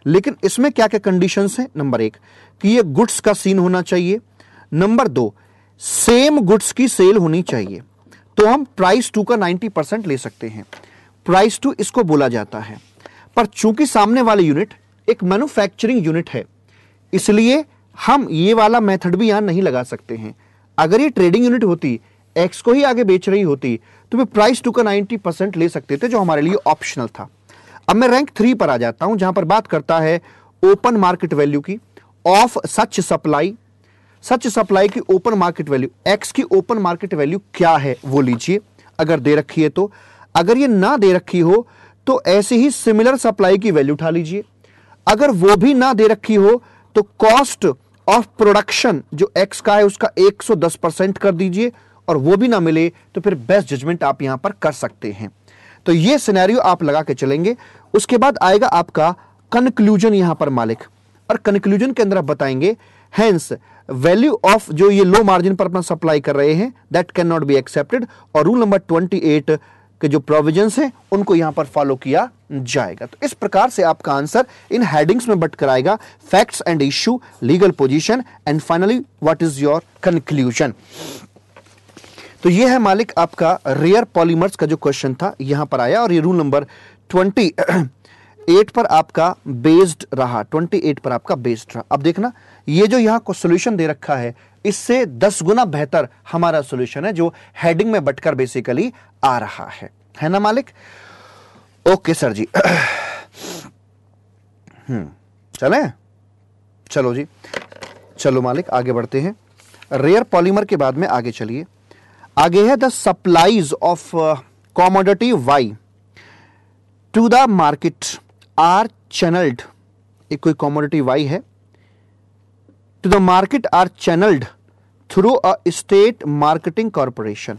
लेकिन इसमें क्या क्या कंडीशंस हैं? नंबर 1 कि ये गुड्स का सीन होना चाहिए, नंबर 2 सेम गुड्स की सेल होनी चाहिए, तो हम प्राइस 2 का 90% ले सकते हैं। प्राइस 2 इसको बोला जाता है, पर चूंकि सामने वाले यूनिट एक मैन्युफैक्चरिंग यूनिट है, इसलिए हम ये वाला मेथड भी यहां नहीं लगा सकते हैं। अगर ये ट्रेडिंग यूनिट होती, एक्स को ही आगे बेच रही होती, तो वे प्राइस 2 का 90% ले सकते थे, जो हमारे लिए ऑप्शनल था। अब मैं रैंक 3 पर आ जाता हूं, जहां पर बात करता है ओपन मार्केट वैल्यू की of such supply. Such supply की ओपन मार्केट वैल्यू, एक्स की ओपन मार्केट वैल्यू क्या है वो लीजिए, अगर दे रखी है तो। अगर ये ना दे रखी हो तो ऐसे ही सिमिलर सप्लाई की वैल्यू उठा लीजिए। अगर वो भी ना दे रखी हो तो कॉस्ट ऑफ प्रोडक्शन जो एक्स का है उसका 110% कर दीजिए, और वो भी ना मिले तो फिर बेस्ट जजमेंट आप यहां पर कर सकते हैं। तो ये सिनेरियो आप लगा के चलेंगे। उसके बाद आएगा आपका कंक्लूजन यहां पर मालिक, और कंक्लूजन के अंदर आप बताएंगे हेंस वैल्यू ऑफ जो ये लो मार्जिन पर अपना सप्लाई कर रहे हैं that can not be accepted, और रूल नंबर 28 के जो प्रोविजंस हैं उनको यहां पर फॉलो किया जाएगा। तो इस प्रकार से आपका आंसर इन हेडिंग्स में बट कराएगा, facts and issue, legal position and finally what is your conclusion. तो ये है मालिक आपका रेयर पॉलीमर्स का जो क्वेश्चन था यहां पर आया, और ये रूल नंबर 20 8 पर आपका बेस्ड रहा, 28 पर आपका बेस्ड रहा। अब देखना ये जो यहां को सॉल्यूशन दे रखा है इससे 10 गुना बेहतर हमारा सॉल्यूशन है जो हेडिंग में बटकर बेसिकली आ रहा है ना मालिक? ओके सर जी। चले, चलो जी, चलो मालिक आगे बढ़ते हैं। रेयर पॉलीमर के बाद में आगे चलिए। आगे है the supplies of commodity Y to the market are channelled. एक कोई कॉमोडिटी वाई है, to the market are channelled through a state marketing corporation.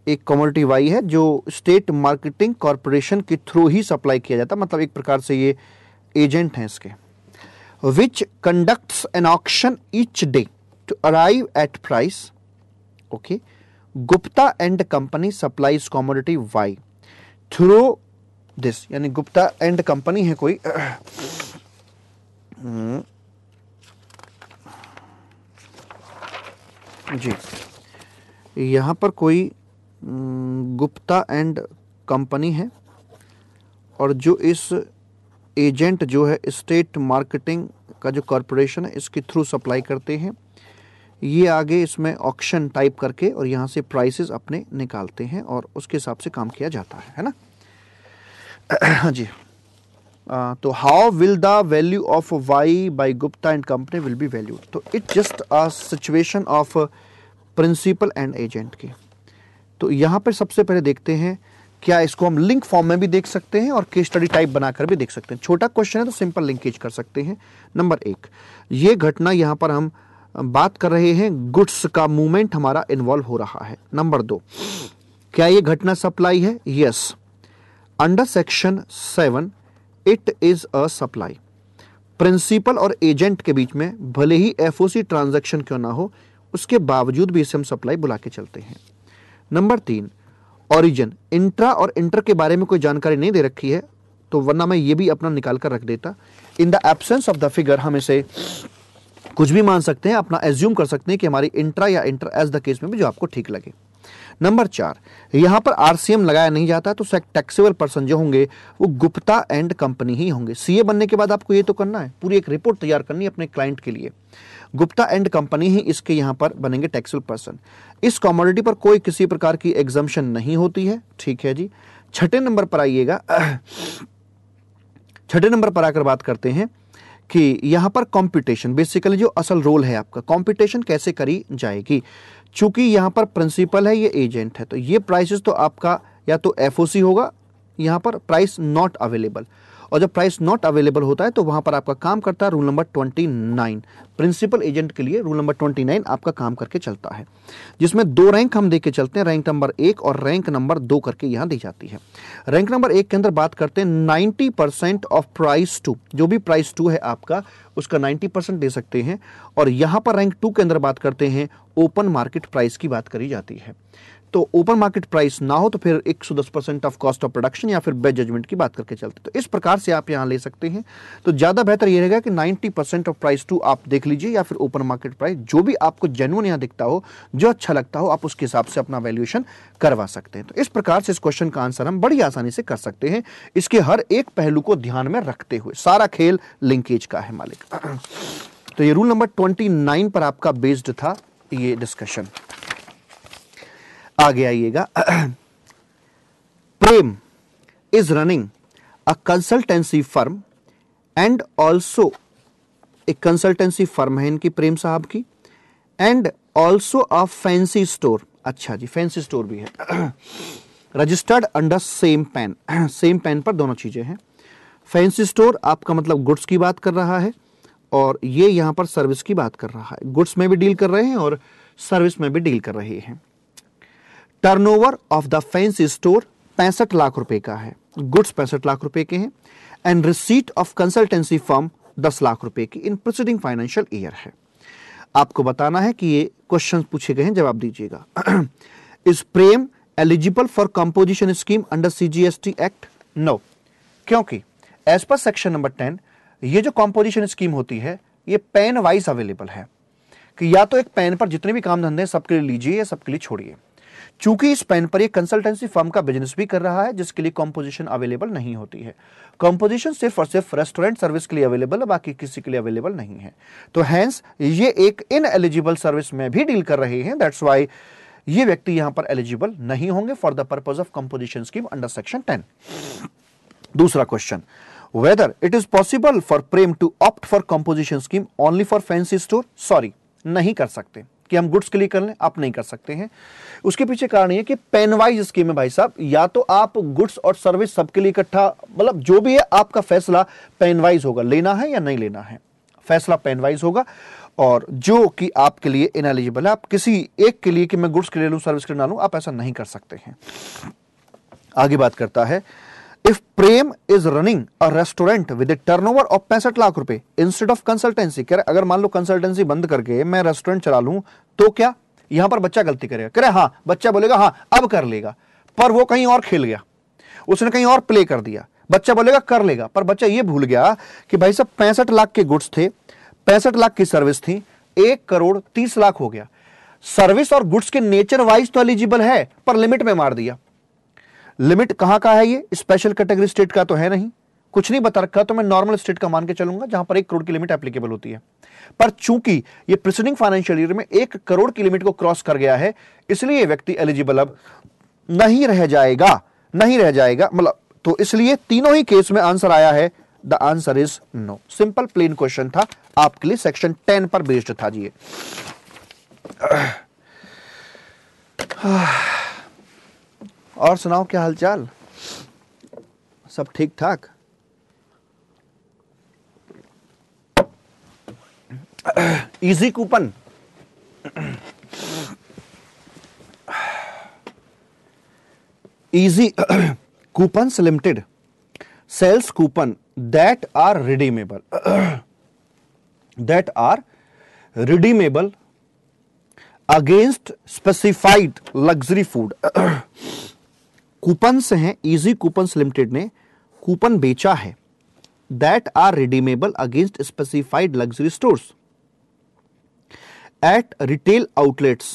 एक कॉमोडिटी वाई है जो स्टेट मार्केटिंग कॉर्पोरेशन के थ्रू ही सप्लाई किया जाता, मतलब एक प्रकार से ये एजेंट हैं इसके। Which conducts an auction each day to arrive at price. Okay, Gupta and company supplies commodity Y through this, यानी गुप्ता एंड कंपनी है कोई, जी यहां पर कोई गुप्ता एंड कंपनी है और जो इस एजेंट जो है स्टेट मार्केटिंग का जो कॉरपोरेशन है इसके थ्रू सप्लाई करते हैं। ये आगे इसमें ऑक्शन टाइप करके और यहाँ से प्राइसेस अपने निकालते हैं और उसके हिसाब से काम किया जाता है ना? हाँ जी। तो how will the value of Y by Gupta and company will be valued? तो it just a situation of principal and agent की। तो यहाँ पर सबसे पहले देखते हैं, क्या इसको हम लिंक फॉर्म में भी देख सकते हैं और केस स्टडी टाइप बनाकर भी देख सकते हैं। छोटा क्वेश्चन है तो सिंपल लिंकेज कर सकते हैं। नंबर 1, ये घटना यहाँ पर हम बात कर रहे हैं गुड्स का मूवमेंट हमारा इन्वॉल्व हो रहा है। नंबर 2, क्या ये घटना सप्लाई है? Yes, under section 7 it is a supply. Principal और एजेंट के बीच में भले ही एफओसी ट्रांजैक्शन क्यों ना हो उसके बावजूद भी इसे हम सप्लाई बुला के चलते हैं। नंबर 3, ओरिजिन, इंट्रा और इंटर के बारे में कोई जानकारी नहीं दे रखी है तो वरना मैं ये भी अपना निकाल कर रख देता। In the absence of the figure हम इसे कुछ भी मान सकते हैं, अपना एज्यूम कर सकते हैं कि हमारी इंट्रा या इंटर, एज द केस में भी जो आपको ठीक लगे। नंबर 4, यहां पर आरसीएम लगाया नहीं जाता तो टैक्सेबल पर्सन जो होंगे वो गुप्ता एंड कंपनी ही होंगे। सीए बनने के बाद आपको ये तो करना है, पूरी एक रिपोर्ट तैयार करनी है अपने क्लाइंट के लिए। गुप्ता एंड कंपनी ही इसके यहां पर बनेंगे टैक्सेबल पर्सन। इस कमोडिटी पर कोई किसी प्रकार की एग्जम्पशन नहीं होती है, ठीक है जी। छठे नंबर पर आइएगा। छठे नंबर पर आकर बात करते हैं कि यहां पर कंप्यूटेशन, बेसिकली जो असल रोल है आपका, कंप्यूटेशन कैसे करी जाएगी। चूंकि यहां पर प्रिंसिपल है, ये एजेंट है, तो ये प्राइसेस तो आपका या तो एफओसी होगा, यहां पर प्राइस नॉट अवेलेबल, और जब प्राइस नॉट अवेलेबल होता है तो वहां पर आपका काम करता है रूल नंबर 29। प्रिंसिपल एजेंट के लिए रूल नंबर 29 आपका काम करके चलता है, जिसमें 2 रैंक हम देके चलते हैं, रैंक नंबर 1 और रैंक नंबर 2 करके यहां दी जाती है। रैंक नंबर 1 के अंदर बात करते हैं 90% ऑफ प्राइस 2, जो भी प्राइस 2 है आपका उसका 90% दे सकते हैं। और यहां पर रैंक 2 के अंदर बात करते हैं ओपन मार्केट प्राइस की बात करी जाती है। तो ओपन मार्केट प्राइस ना हो तो फिर 110% ऑफ कॉस्ट ऑफ प्रोडक्शन या फिर बेस्ट जजमेंट की बात करके चलते। तो इस प्रकार से आप यहां ले सकते हैं। तो ज्यादा बेहतर ये रहेगा कि 90% ऑफ प्राइस 2 आप देख लीजिए, या फिर ओपन मार्केट प्राइस, जो भी आपको जेन्युइन यहां दिखता हो, जो अच्छा लगता हो, आप उसके हिसाब से अपना वैल्यूएशन करवा सकते हैं। तो इस प्रकार से इस क्वेश्चन का आंसर हम बड़ी आसानी से कर सकते हैं, इसके हर एक पहलू को ध्यान में रखते हुए। सारा खेल लिंकेज का है मालिक। तो ये रूल नंबर 29 पर आपका बेस्ड था ये डिस्कशन। आगे आइएगा। Prem is running a consultancy firm and also, एक कंसल्टेंसी फर्म है इनकी, प्रेम साहब की, and also a fancy store. अच्छा जी, फैंसी स्टोर भी है। Registered under same PAN, same PAN पर दोनों चीजें हैं। फैंसी स्टोर आपका मतलब गुड्स की बात कर रहा है, और ये यहां पर सर्विस की बात कर रहा है। गुड्स में भी डील कर रहे हैं और सर्विस में भी डील कर रहे हैं। Turnover of the fancy store 65 lakh रुपए का है, गुड्स 65 लाख रुपए के हैं, and receipt of consultancy firm 10 lakh रुपए की इन प्रीसीडिंग फाइनेंशियल ईयर है। आपको बताना है कि ये क्वेश्चन पूछे गए हैं, जवाब दीजिएगा। Is Prem eligible for composition scheme under CGST act? No, क्योंकि एज पर सेक्शन नंबर 10 ये जो कंपोजिशन स्कीम होती है ये पैन वाइज अवेलेबल है, कि या तो एक पैन पर जितने भी काम धंधे सबके लिए लीजिए या सबके लिए छोड़िए। चूंकि इस पेन पर ये कंसल्टेंसी फर्म का बिजनेस भी कर रहा है जिसके लिए कॉम्पोजिशन अवेलेबल नहीं होती है। कॉम्पोजिशन सिर्फ और सिर्फ रेस्टोरेंट सर्विस के लिए अवेलेबल है, बाकी किसी के लिए अवेलेबल नहीं है। तो हैंस ये एक इनएलिजिबल सर्विस में भी डील कर रहे हैं, दैट्स वाई ये व्यक्ति यहां पर एलिजिबल नहीं होंगे for the purpose of composition scheme under section 10। दूसरा question, whether it is possible for Prem to opt for composition scheme only for fancy store. Sorry, नहीं कर सकते कि हम गुड्स के लिए कर लें, आप नहीं कर सकते हैं। उसके पीछे कारण ये कि पेन वाइज स्कीम है भाई साहब, या तो आप गुड्स और सर्विस सबके लिए इकट्ठा, मतलब जो भी है आपका फैसला पेन वाइज होगा, लेना है या नहीं लेना है, फैसला पेन वाइज होगा। और जो कि आपके लिए इनएलिजिबल है, आप किसी एक के लिए कि मैं गुड्स के लिए लूं सर्विस के लिए ना लूं, आप ऐसा नहीं कर सकते हैं। आगे बात करता है, if Prem is running a restaurant with A turnover of 65 lakh रुपए इंस्टेड ऑफ कंसल्टेंसी, कह रहे अगर मान लो कंसल्टेंसी बंद करके मैं रेस्टोरेंट चला लूं तो क्या यहां पर बच्चा गलती करेगा? कह रहे हाँ, बच्चा बोलेगा हाँ अब कर लेगा, पर वो कहीं और खेल गया, उसने कहीं और प्ले कर दिया। बच्चा बोलेगा कर लेगा, पर बच्चा ये भूल गया कि भाई साहब 65 लाख के गुड्स थे, 65 लाख की सर्विस थी, 1 करोड़ 30 लाख हो गया। सर्विस और गुड्स के नेचर वाइज तो एलिजिबल है, पर लिमिट में मार दिया। लिमिट कहां का है? ये स्पेशल कैटेगरी स्टेट का तो है नहीं, कुछ नहीं बता रखा, तो मैं नॉर्मल स्टेट का मान के चलूंगा जहां पर 1 करोड़ की लिमिट एप्लीकेबल होती है। पर चूंकि ये प्रीसीडिंग फाइनेंशियल ईयर में 1 करोड़ की लिमिट को क्रॉस कर गया है, इसलिए ये व्यक्ति एलिजिबल अब नहीं रह जाएगा, नहीं रह जाएगा, मतलब तो इसलिए तीनों ही केस में आंसर आया है, the answer is no. Simple plain question था आपके लिए, सेक्शन 10 पर बेस्ड था जी। और सुनाओ क्या हालचाल, सब ठीक ठाक? Easy coupon, easy coupons limited sells coupon that are redeemable against specified luxury food। Coupon से हैं, इजी कूपन्स लिमिटेड ने कूपन बेचा है, that are redeemable against specified luxury stores at retail outlets।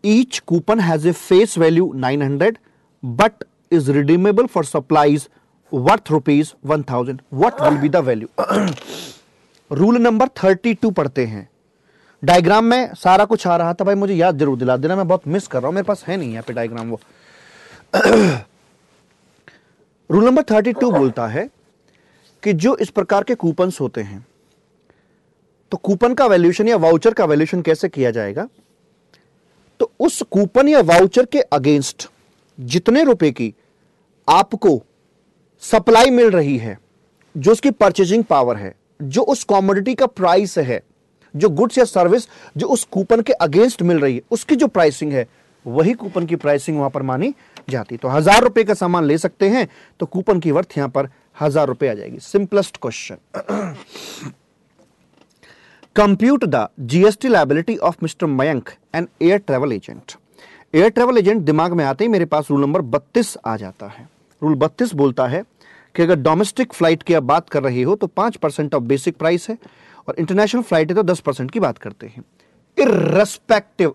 each coupon has a face value 900 but is redeemable for supplies worth rupees 1000। what will be the value? Rule number 32 पढ़ते हैं। Diagram में सारा कुछ आ रहा था भाई, मुझे याद जरूर दिला देना, मैं बहुत मिस कर रहा हूं, मेरे पास है नहीं यहाँ पे डायग्राम वो। रूल नंबर 32 बोलता है कि जो इस प्रकार के कूपन्स होते हैं, तो कूपन का वैल्यूएशन या वाउचर का वैल्यूएशन कैसे किया जाएगा? तो उस कूपन या वाउचर के अगेंस्ट जितने रुपए की आपको सप्लाई मिल रही है, जो उसकी परचेजिंग पावर है, जो उस कॉमोडिटी का प्राइस है, जो गुड्स या सर्विस जो उस कूपन के अगेंस्ट मिल रही है, उसकी जो प्राइसिंग है, वही कूपन की प्राइसिंग वहां पर मानी जाती। तो 1000 रुपए का सामान ले सकते हैं तो कूपन की वर्थ यहां पर 1000 रुपए आ जाएगी। Simplest question. Compute the GST liability of mister Mayank and air travel agent. Air travel agent दिमाग में आते ही मेरे पास रूल नंबर 32 आ जाता है। रूल 32 बोलता है कि अगर डोमेस्टिक फ्लाइट की आप बात कर रहे हो तो 5% ऑफ बेसिक प्राइस है, और इंटरनेशनल फ्लाइट है तो 10% की बात करते हैं। इर्रेस्पेक्टिव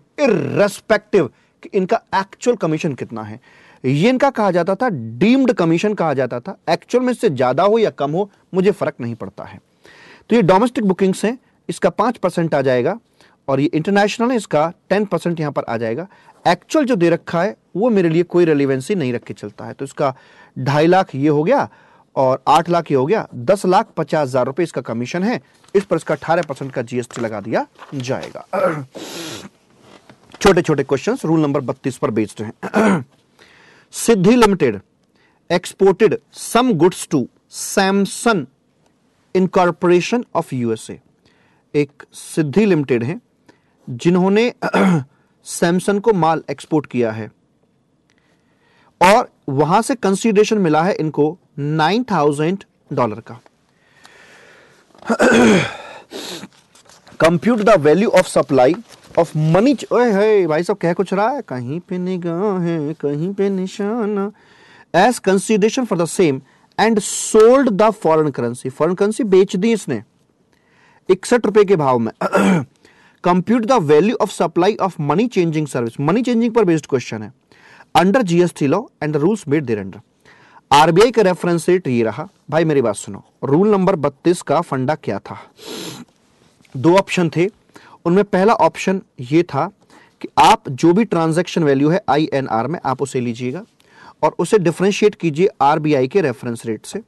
कि इनका एक्चुअल कमीशन कितना है, ये इनका कहा जाता था डीम्ड कमीशन कहा जाता था। एक्चुअल में इससे ज्यादा हो या कम हो मुझे फर्क नहीं पड़ता है। तो ये डोमेस्टिक बुकिंग्स हैं, इसका 5% आ जाएगा, और ये इंटरनेशनल है, इसका 10% यहां पर आ जाएगा। एक्चुअल जो दे रखा है वो मेरे लिए कोई रेलिवेंसी नहीं रख के चलता है, तो इसका 2.5 लाख ये हो गया और 8 लाख ये हो गया, 10,50,000 रुपए इसका कमीशन है। इस पर इसका 18% का जीएसटी लगा दिया जाएगा। छोटे छोटे क्वेश्चंस रूल नंबर 32 पर बेस्ड हैं। Siddhi limited exported some goods to Samsung incorporation of USA. एक सिद्धि लिमिटेड है जिन्होंने सैमसंग को माल एक्सपोर्ट किया है, और वहां से कंसीडरेशन मिला है इनको $9,000 का। Compute the value of supply of money. ओए भाई साहब कह कुछ रहा है, कहीं पे निगाहें कहीं पे निशाना। As consideration for the same and sold the foreign currency. Foreign currency बेच दी इसने 61 रुपए के भाव में। Compute the value of supply of money changing service, money changing पर बेस्ड क्वेश्चन है, under GST law and the rules made thereunder. RBI का रेफरेंस रेट ये रहा। भाई मेरी बात सुनो, रूल नंबर 32 का फंडा क्या था? दो ऑप्शन थे, उनमें पहला ऑप्शन ये था कि आप जो भी ट्रांजैक्शन वैल्यू है आईएनआर में आप उसे लीजिएगा और उसे डिफरेंशिएट कीजिए आरबीआई के रेफरेंस रेट से,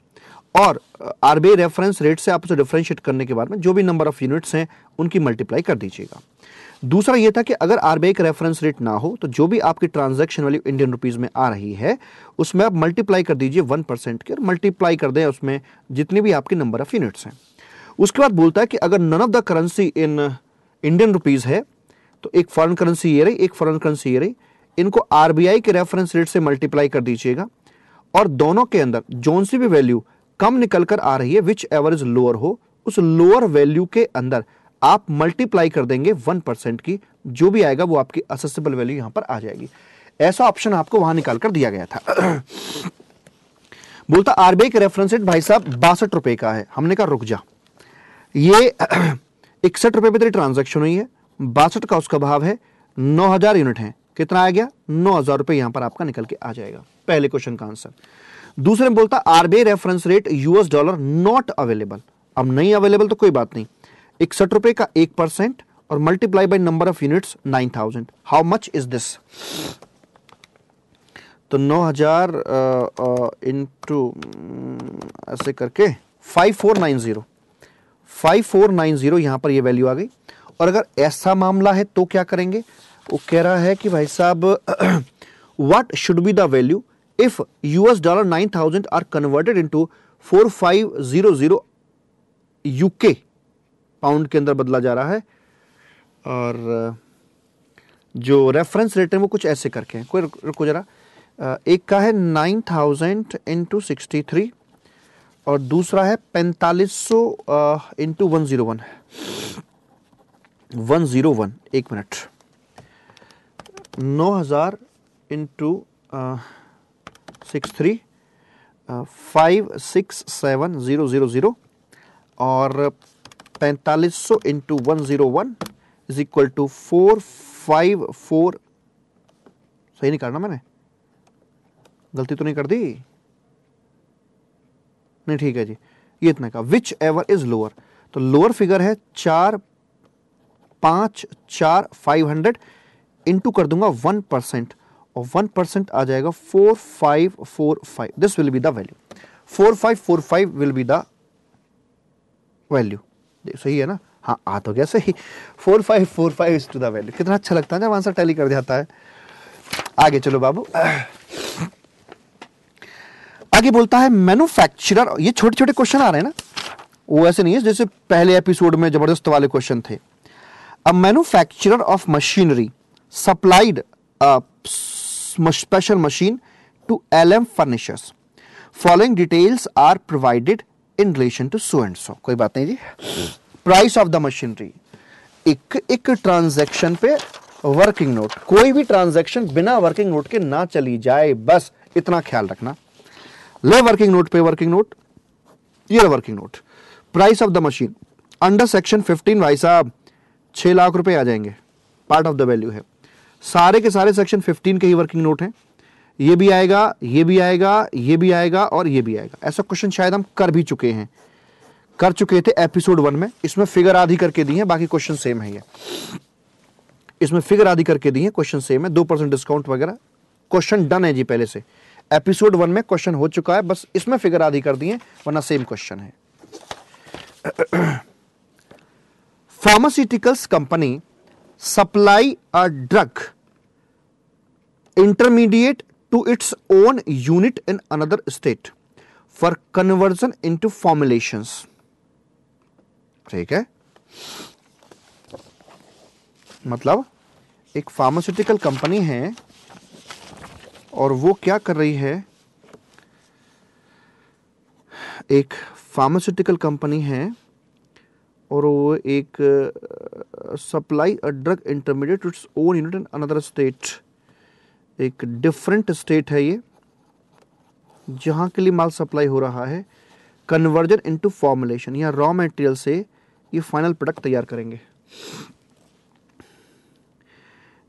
और आरबीआई रेफरेंस रेट से आप उसे डिफरेंशिएट करने के बाद में जो भी नंबर ऑफ यूनिट्स हैं उनकी मल्टीप्लाई कर दीजिएगा। दूसरा यह था कि अगर आरबीआई का रेफरेंस रेट ना हो तो जो भी आपकी ट्रांजैक्शन वैल्यू इंडियन रुपीज में आ रही है उसमें आप मल्टीप्लाई कर दीजिए 1% की, और मल्टीप्लाई कर दें उसमें जितने भी आपके नंबर ऑफ यूनिट्स हैं। उसके बाद बोलता है कि अगर none of the currency in Indian rupees है तो एक फॉरेन करेंसी ये रही, एक फॉरेन करेंसी ये रही, इनको आरबीआई के रेफरेंस रेट से मल्टीप्लाई कर दीजिएगा और दोनों के अंदर जोन सी भी वैल्यू कम निकल कर आ रही है, विच एवर इज लोअर हो, उस लोअर वैल्यू के अंदर आप मल्टीप्लाई कर देंगे 1% की, जो भी आएगा वो आपकी असेसिबल वैल्यू यहां पर आ जाएगी। ऐसा ऑप्शन आपको वहां निकाल कर दिया गया था। बोलता आरबीआई का रेफरेंस रेट भाई साहब 62 रुपए का है। हमने कहा रुक जा, ये 61 रुपए पे तेरी ट्रांजैक्शन हुई है, 62 का उसका भाव है, 9000 यूनिट है, कितना आ गया? 9000 रुपए यहां पर आपका निकल के आ जाएगा। पहले क्वेश्चन का आंसर। दूसरे में बोलता RBI reference rate US dollar not available. अब नहीं अवेलेबल तो कोई बात नहीं, 61 रुपए का 1% और multiply by number of units 9000, how much is this? तो 9000 इंटू ऐसे करके 5490 यहां पर ये वैल्यू आ गई। और अगर ऐसा मामला है तो क्या करेंगे? वो कह रहा है कि भाई साहब what should be the value if US dollar 9000 are converted into 4500 UK pound के अंदर बदला जा रहा है, और जो रेफरेंस रेट है वो कुछ ऐसे करके है। कोई रुको जरा, एक का है 9000 इंटू 63 और दूसरा है 4500 इंटू 101। एक मिनट, 9000 इंटू 63 567000 और 4500 इंटू 101 इज इक्वल टू 454। सही नहीं करना, मैंने गलती तो नहीं कर दी? नहीं, ठीक है जी, ये इतना का विच एवर इज लोअर, तो लोअर फिगर है 500 इंटू कर दूंगा 1% और 1% आ जाएगा 4545। This will be the value, 4545 will be the value. सही है ना? हाँ, आ तो गया सही, 4545 इज टू द वैल्यू। कितना अच्छा लगता है जब आंसर टैली कर जाता है। आगे चलो बाबू, आगे बोलता है मैन्युफैक्चरर। ये छोटे छोटे क्वेश्चन आ रहे हैं ना, वो ऐसे नहीं है जैसे पहले एपिसोड में जबरदस्त वाले क्वेश्चन थे। A manufacturer of machinery supplied a special machine to LM furnitures, following details are provided in relation to so and so. कोई बात नहीं जी। प्राइस ऑफ द मशीनरी, एक ट्रांजैक्शन पे वर्किंग नोट, कोई भी ट्रांजैक्शन बिना वर्किंग नोट के ना चली जाए, बस इतना ख्याल रखना। ले वर्किंग नोट पे वर्किंग नोट, ये working note. Price of the machine under section 15 भाई साहब 6 लाख रुपए आ जाएंगे, पार्ट ऑफ द वैल्यू है। सारे के सारे सेक्शन 15 के ही वर्किंग नोट हैं। ये भी आएगा, ये भी आएगा, ये भी आएगा और ये भी आएगा। ऐसा क्वेश्चन शायद हम कर भी चुके हैं, कर चुके थे एपिसोड 1 में। इसमें फिगर आधी करके दी है, बाकी क्वेश्चन सेम है। ये इसमें फिगर आधी करके दी है, क्वेश्चन सेम है, 2% डिस्काउंट वगैरह क्वेश्चन डन है जी पहले से। एपिसोड 1 में क्वेश्चन हो चुका है, बस इसमें फिगर आधी कर दी है, वरना सेम क्वेश्चन है। Pharmaceuticals company supply a drug intermediate to its own unit in another state for conversion into formulations। ठीक है, मतलब एक फार्मास्यूटिकल कंपनी है और वो क्या कर रही है, एक फार्मास्यूटिकल कंपनी है और वो एक supply a drug intermediate to its own unit in another state, एक डिफरेंट स्टेट है ये जहां के लिए माल सप्लाई हो रहा है। कन्वर्जन इनटू फॉर्मुलेशन, या रॉ मटेरियल से ये फाइनल प्रोडक्ट तैयार करेंगे।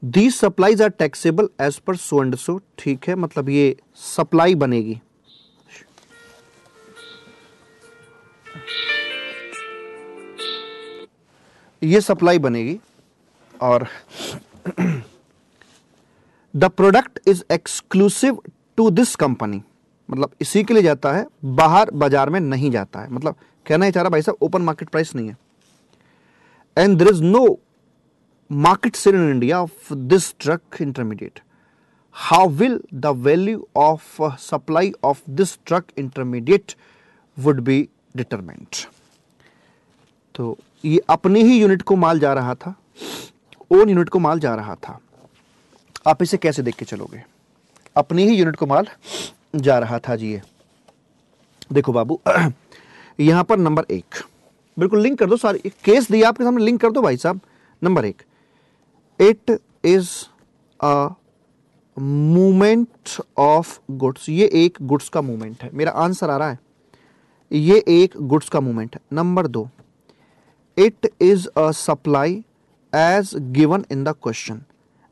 These supplies are taxable as per so and सो, ठीक है, मतलब ये सप्लाई बनेगी, ये सप्लाई बनेगी, और the product is exclusive to this company, मतलब इसी के लिए जाता है, बाहर बाजार में नहीं जाता है, मतलब कहना ही चाह रहा भाई साहब ओपन मार्केट प्राइस नहीं है। And there is no market sale in India of this drug intermediate, how will the value of supply of this drug intermediate would be determined. तो ये अपनी ही यूनिट को माल जा रहा था, ओन यूनिट को माल जा रहा था। आप इसे कैसे देख के चलोगे? अपनी ही यूनिट को माल जा रहा था जी। ये देखो बाबू, यहां पर नंबर 1 बिल्कुल लिंक कर दो, सारी केस दिया आपके सामने, लिंक कर दो भाई साहब। Number 1, it is a movement of goods, ये एक गुड्स का मूवमेंट है, मेरा आंसर आ रहा है, ये एक गुड्स का मूवमेंट है। Number 2, it is a supply as given in the question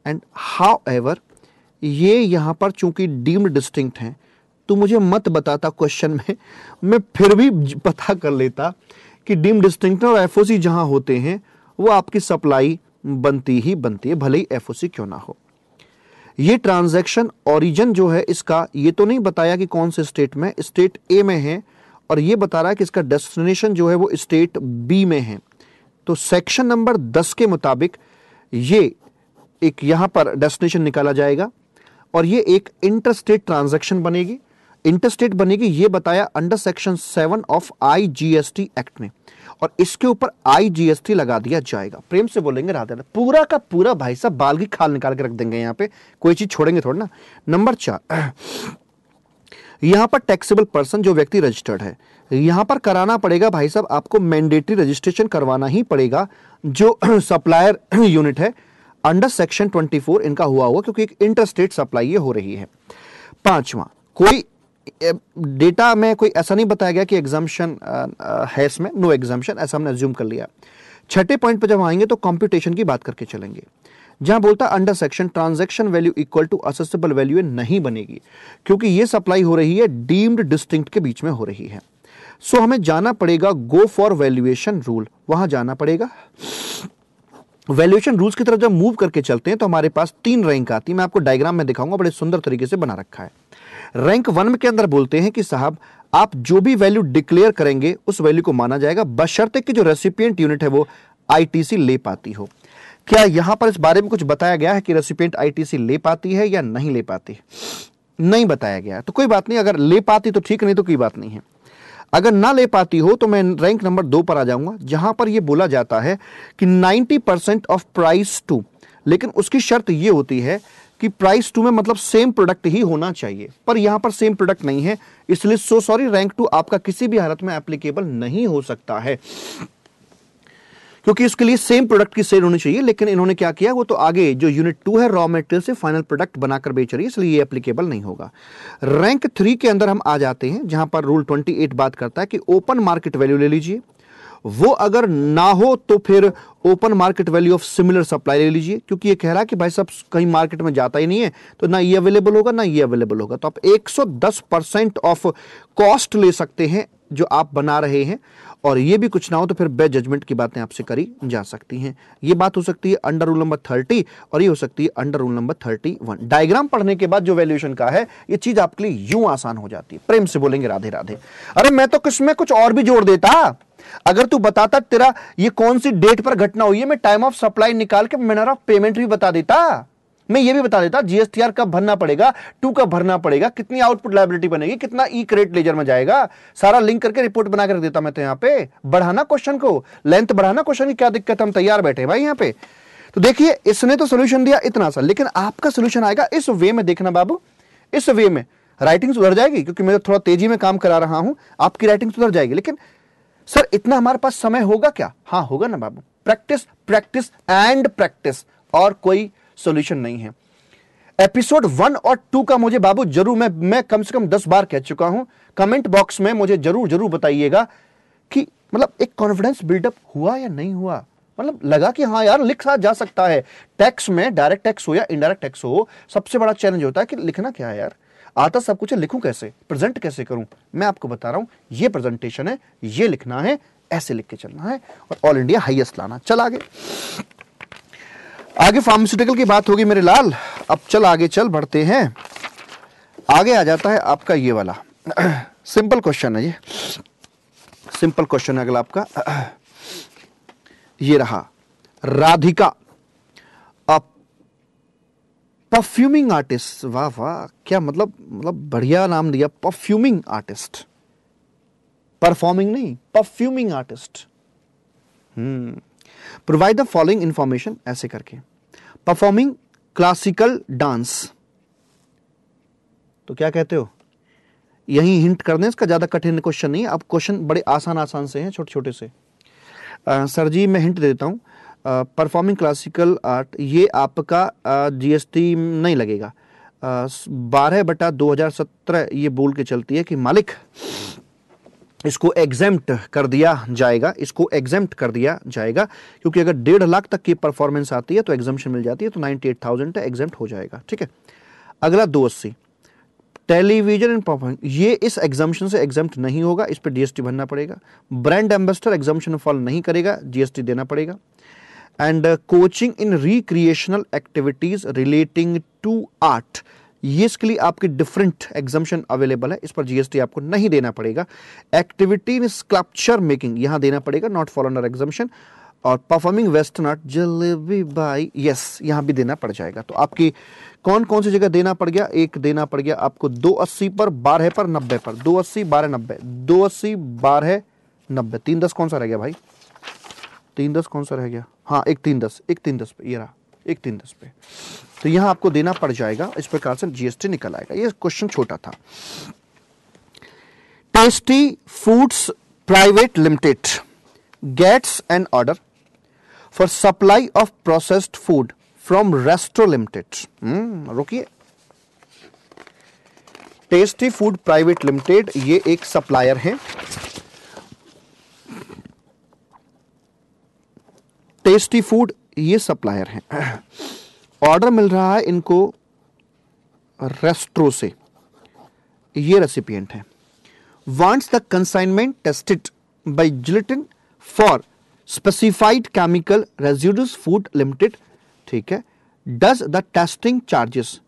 and however, ये यहां पर चूंकि डीम्ड डिस्टिंक्ट है, तो मुझे मत बताता क्वेश्चन में, मैं फिर भी पता कर लेता कि डीम्ड डिस्टिंक्ट और एफओसी जहां होते हैं वो आपकी सप्लाई बनती ही बनती है, भले ही एफओसी क्यों ना हो। ये ट्रांजैक्शन ओरिजिन जो है इसका, ये तो नहीं बताया कि कौन से स्टेट में, स्टेट ए में है, और ये बता रहा है कि इसका डेस्टिनेशन जो है वो स्टेट बी में है। तो सेक्शन नंबर 10 के मुताबिक ये एक यहां पर डेस्टिनेशन निकाला जाएगा, और ये एक इंटरस्टेट ट्रांजैक्शन बनेगी। इंटरस्टेट बनेगी ये बताया under section 7 of IGST act में, और इसके ऊपर आईजीएसटी लगा दिया जाएगा। प्रेम से बोलेंगे राधे राधे, पूरा का पूरा भाई साहब बाल की खाल निकाल के रख देंगे, यहां पे कोई चीज छोड़ेंगे थोड़ा ना। नंबर 4, यहां पर टैक्सेबल पर्सन जो व्यक्ति रजिस्टर्ड है, यहां पर कराना पड़ेगा भाई साहब आपको मैंडेटरी रजिस्ट्रेशन करवाना ही पड़ेगा, जो सप्लायर यूनिट है अंडर सेक्शन 24 इनका हुआ क्योंकि एक इंटरस्टेट सप्लाई ये हो रही है। 5वां, कोई डेटा में कोई ऐसा नहीं बताया गया कि एग्जाम्पशन है इसमें, नो एग्जाम्पशन, ऐसा हमने अज्यूम कर लिया। 6ठे पॉइंट पर जब आएंगे तो कंप्यूटेशन की बात करके चलेंगे, जहां बोलता under section transaction value equal to assessable value नहीं बनेगी, क्योंकि ये सप्लाई हो रही है डीम्ड डिस्टिंक्ट के बीच में हो रही है। सो हमें जाना पड़ेगा गो फॉर वैल्यूएशन रूल, वहां जाना पड़ेगा। वैल्यूएशन रूल्स की तरफ जब मूव करके चलते हैं तो हमारे पास 3 रैंक आती है, मैं आपको डायग्राम में दिखाऊंगा, बड़े सुंदर तरीके से बना रखा है। रैंक 1 के अंदर बोलते हैं कि साहब आप जो भी वैल्यू डिक्लेयर करेंगे उस वैल्यू को माना जाएगा, बशर्ते कि जो रेसिपिएंट यूनिट है वो आईटीसी ले पाती हो। क्या यहां पर इस बारे में कुछ बताया गया है कि रेसिपिएंट आईटीसी ले पाती है या नहीं ले पाती? नहीं बताया गया है, तो कोई बात नहीं, अगर ले पाती तो ठीक, नहीं तो कोई बात नहीं है। अगर ना ले पाती हो तो मैं रैंक नंबर 2 पर आ जाऊंगा, जहां पर यह बोला जाता है कि 90% ऑफ प्राइस टू, लेकिन उसकी शर्त यह होती है कि प्राइस टू में मतलब सेम प्रोडक्ट ही होना चाहिए, पर यहां पर सेम प्रोडक्ट नहीं है, इसलिए सो सॉरी, रैंक 2 आपका किसी भी हालत में एप्लीकेबल नहीं हो सकता है, क्योंकि उसके लिए सेम प्रोडक्ट की सेल होनी चाहिए। लेकिन इन्होंने क्या किया, वो तो आगे जो यूनिट 2 है रॉ मटेरियल से फाइनल प्रोडक्ट बनाकर बेच रही है, इसलिए ये एप्लीकेबल नहीं होगा। रैंक 3 के अंदर हम आ जाते हैं, जहां पर रूल 28 बात करता है कि ओपन मार्केट वैल्यू ले लीजिए, वो अगर ना हो तो फिर open market value of similar supply ले लीजिए, क्योंकि ये कह रहा है कि भाई साहब कहीं मार्केट में जाता ही नहीं है, तो ना ये अवेलेबल होगा ना ये अवेलेबल होगा, तो आप 110% ऑफ कॉस्ट ले सकते हैं जो आप बना रहे हैं, और ये भी कुछ ना हो तो फिर बेस्ट जजमेंट की बातें आपसे करी जा सकती हैं। ये बात हो सकती है अंडर रूल नंबर 30 और ये हो सकती है अंडर रूल नंबर 31। डायग्राम पढ़ने के बाद जो वैल्यूएशन का है ये चीज आपके लिए यूं आसान हो जाती है। प्रेम से बोलेंगे राधे राधे। अरे मैं तो किसमें कुछ और भी जोड़ देता, अगर तू बताता तेरा ये कौन सी डेट पर घटना हुई है, मैं टाइम ऑफ सप्लाई निकाल के मैनर ऑफ पेमेंट भी बता देता, मैं ये भी बता देता जीएसटीआर कब भरना पड़ेगा, 2 कब भरना पड़ेगा, कितनी आउटपुट लायबिलिटी बनेगी, कितना ई क्रेडिट लेजर में जाएगा, सारा लिंक करके रिपोर्ट बना कर देता मैं तो। यहां पे बढ़ाना क्वेश्चन को, लेंथ बढ़ाना क्वेश्चन की क्या दिक्कत, हम तैयार बैठे भाई यहां पे। तो देखिए इसने तो सोल्यूशन दिया इतना सा, लेकिन आपका सोल्यूशन आएगा इस वे में, देखना बाबू, इस वे में राइटिंग सुधर जाएगी, क्योंकि मैं थोड़ा तेजी में काम करा रहा हूं, आपकी राइटिंग सुधर जाएगी। लेकिन सर इतना हमारे पास समय होगा क्या? हाँ होगा ना बाबू, प्रैक्टिस प्रैक्टिस एंड प्रैक्टिस, और कोई सोल्यूशन नहीं है। एपिसोड 1 और 2 का मुझे बाबू जरूर, मैं कम से कम 10 बार कह चुका हूं, कमेंट बॉक्स में मुझे जरूर जरूर बताइएगा कि मतलब एक कॉन्फिडेंस बिल्डअप हुआ या नहीं हुआ। मतलब लगा कि हाँ यार लिखा जा सकता है। टैक्स में डायरेक्ट टैक्स हो या इनडायरेक्ट टैक्स हो, सबसे बड़ा चैलेंज होता है कि लिखना क्या है यार, आता सब कुछ है, लिखूं कैसे, प्रेजेंट कैसे करूं। मैं आपको बता रहा हूं, ये प्रेजेंटेशन है, ये लिखना है, ऐसे लिख के चलना है और ऑल इंडिया हाईएस्ट लाना। चल आगे, आगे फार्मास्यूटिकल की बात होगी मेरे लाल। अब चल आगे चल बढ़ते हैं। आगे आ जाता है आपका ये वाला सिंपल क्वेश्चन है, ये सिंपल क्वेश्चन है अगला आपका। ये रहा, राधिका अ परफ्यूमिंग आर्टिस्ट। वाह वाह, क्या मतलब बढ़िया नाम दिया, परफ्यूमिंग आर्टिस्ट, परफॉर्मिंग नहीं, perfuming artist. Provide the following information, ऐसे करके। परफॉर्मिंग क्लासिकल डांस, तो क्या कहते हो, यही हिंट कर दें, इसका ज्यादा कठिन क्वेश्चन नहीं है। अब क्वेश्चन बड़े आसान आसान से हैं, छोटे छोटे से। सर जी मैं हिंट देता हूं, परफॉर्मिंग क्लासिकल आर्ट, ये आपका जीएसटी नहीं लगेगा। 12/2017 ये बोल के चलती है कि मालिक इसको एग्जेम्प्ट कर दिया जाएगा, इसको एग्जेम्प्ट कर दिया जाएगा, क्योंकि अगर 1.5 लाख तक की परफॉर्मेंस आती है तो एग्जाम्पशन मिल जाती है, तो 98,000 एग्जेम्प्ट हो जाएगा। ठीक है, अगला 280 टेलीविजन एंड परफॉर्मिंग, ये इस एग्जाम्पशन से एग्जेम्प्ट नहीं होगा, इस पर जीएसटी भरना पड़ेगा। ब्रांड एम्बेसडर एग्जाम्पशन फॉल नहीं करेगा, जीएसटी देना पड़ेगा। And coaching in recreational activities relating to art, ये इसके लिए आपके डिफरेंट एग्जाम्पशन अवेलेबल है, इस पर जीएसटी आपको नहीं देना पड़ेगा। एक्टिविटी इन स्कल्पचर मेकिंग, यहां देना पड़ेगा, नॉट फॉल अंडर एग्जाम्पशन। और performing western art, jalebi by, yes यहां भी देना पड़ जाएगा। तो आपकी कौन कौन सी जगह देना पड़ गया, एक देना पड़ गया आपको 280 पर, 12 पर, 90 पर, 280 12 90, 280 12 90, 310 कौन सा रह गया भाई, 310 कौन सा रह गया, हाँ एक 310 पे, ये रहा 1 310 पे, तो यहां आपको देना पड़ जाएगा। इस प्रकार से जीएसटी निकल आएगा। ये क्वेश्चन छोटा था। Tasty Foods Private Limited gets an order for supply of processed food from Resto Limited. रुकिए, टेस्टी फूड प्राइवेट लिमिटेड ये एक सप्लायर है, टेस्टी फूड ये सप्लायर है। ऑर्डर मिल रहा है इनको रेस्ट्रो से, ये रेसिपिएंट है। Wants the consignment tested by Gelatin for specified chemical residues food limited. ठीक है, does the testing charges,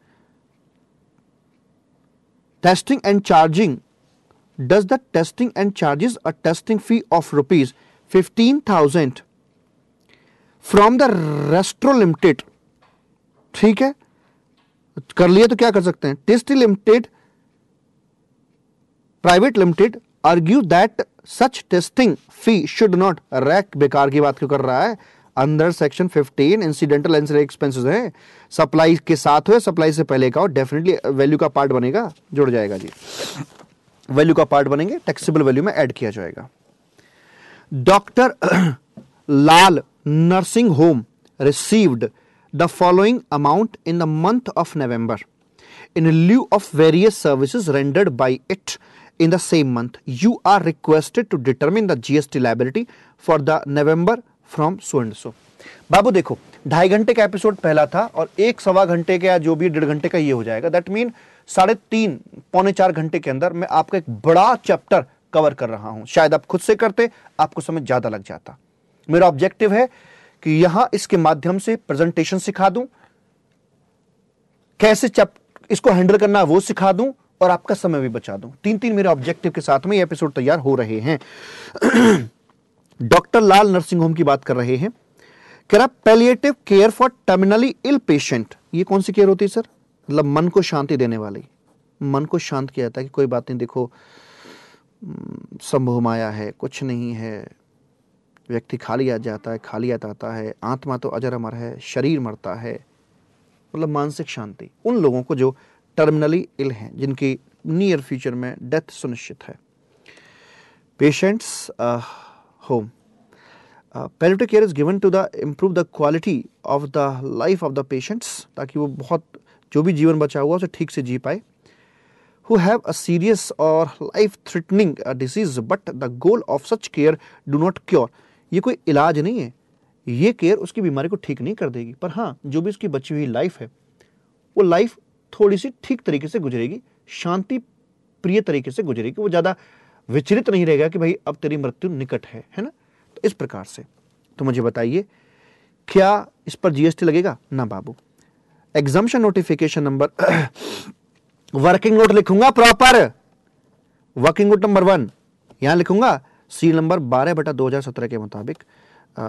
testing and charging, does the testing and charges a testing fee of ₹15,000 from the Restro Limited. ठीक है, कर लिए तो क्या कर सकते हैं, Tasty Limited Private Limited argue that such testing fee should not, रैक बेकार की बात क्यों कर रहा है, under section 15 incidental and expenses है, सप्लाई के साथ हो, सप्लाई से पहले का हो, डेफिनेटली वैल्यू का पार्ट बनेगा, जुड़ जाएगा जी, वैल्यू का पार्ट बनेंगे, टैक्सेबल वैल्यू में ऐड किया जाएगा। Doctor Lal nursing home received the following amount in the month of November in lieu of various services rendered by it in the same month. You are requested to determine the GST liability for the November from so and so. बाबू देखो, 2.5 घंटे का episode पहला था और 1-1.25 घंटे का जो भी 1.5 घंटे का ये हो जाएगा। दैट मीन 3.5 पौने 4 घंटे के अंदर मैं आपका एक बड़ा चैप्टर कवर कर रहा हूं। शायद आप खुद से करते आपको समय ज्यादा लग जाता। मेरा ऑब्जेक्टिव है कि यहां इसके माध्यम से प्रेजेंटेशन सिखा दूं, कैसे इसको हैंडल करना वो सिखा दूं और आपका समय भी बचा दूं। 3 मेरे ऑब्जेक्टिव के साथ में ये एपिसोड तैयार हो रहे हैं। डॉक्टर लाल नर्सिंग होम की बात कर रहे हैं। Palliative care for terminally ill patient, ये कौन सी केयर होती है सर, मतलब मन को शांति देने वाली, मन को शांत किया जाता है कि कोई बात नहीं, देखो संभव माया है, कुछ नहीं है, व्यक्ति खाली आ जाता है, खाली आता है, आत्मा तो अजर अमर है, शरीर मरता है, मतलब मानसिक शांति उन लोगों को जो टर्मिनली इल हैं, जिनकी नियर फ्यूचर में डेथ सुनिश्चित है। Patients home, palliative care is given to the improve the quality of the life of the patients, ताकि वो बहुत जो भी जीवन बचा हुआ उसे ठीक से जी पाए। who have a serious or life threatening disease but the goal of such care do not cure, ये कोई इलाज नहीं है, ये केयर उसकी बीमारी को ठीक नहीं कर देगी, पर हाँ जो भी उसकी बची हुई लाइफ है वो लाइफ थोड़ी सी ठीक तरीके से गुजरेगी, शांति प्रिय तरीके से गुजरेगी, वो ज्यादा विचलित नहीं रहेगा कि भाई अब तेरी मृत्यु निकट है ना। तो इस प्रकार से तो मुझे बताइए क्या इस पर जीएसटी लगेगा? ना बाबू। Exemption notification number working note लिखूंगा प्रॉपर, वर्किंग नोट नंबर 1 यहां लिखूंगा, सील नंबर 12/2017 के मुताबिक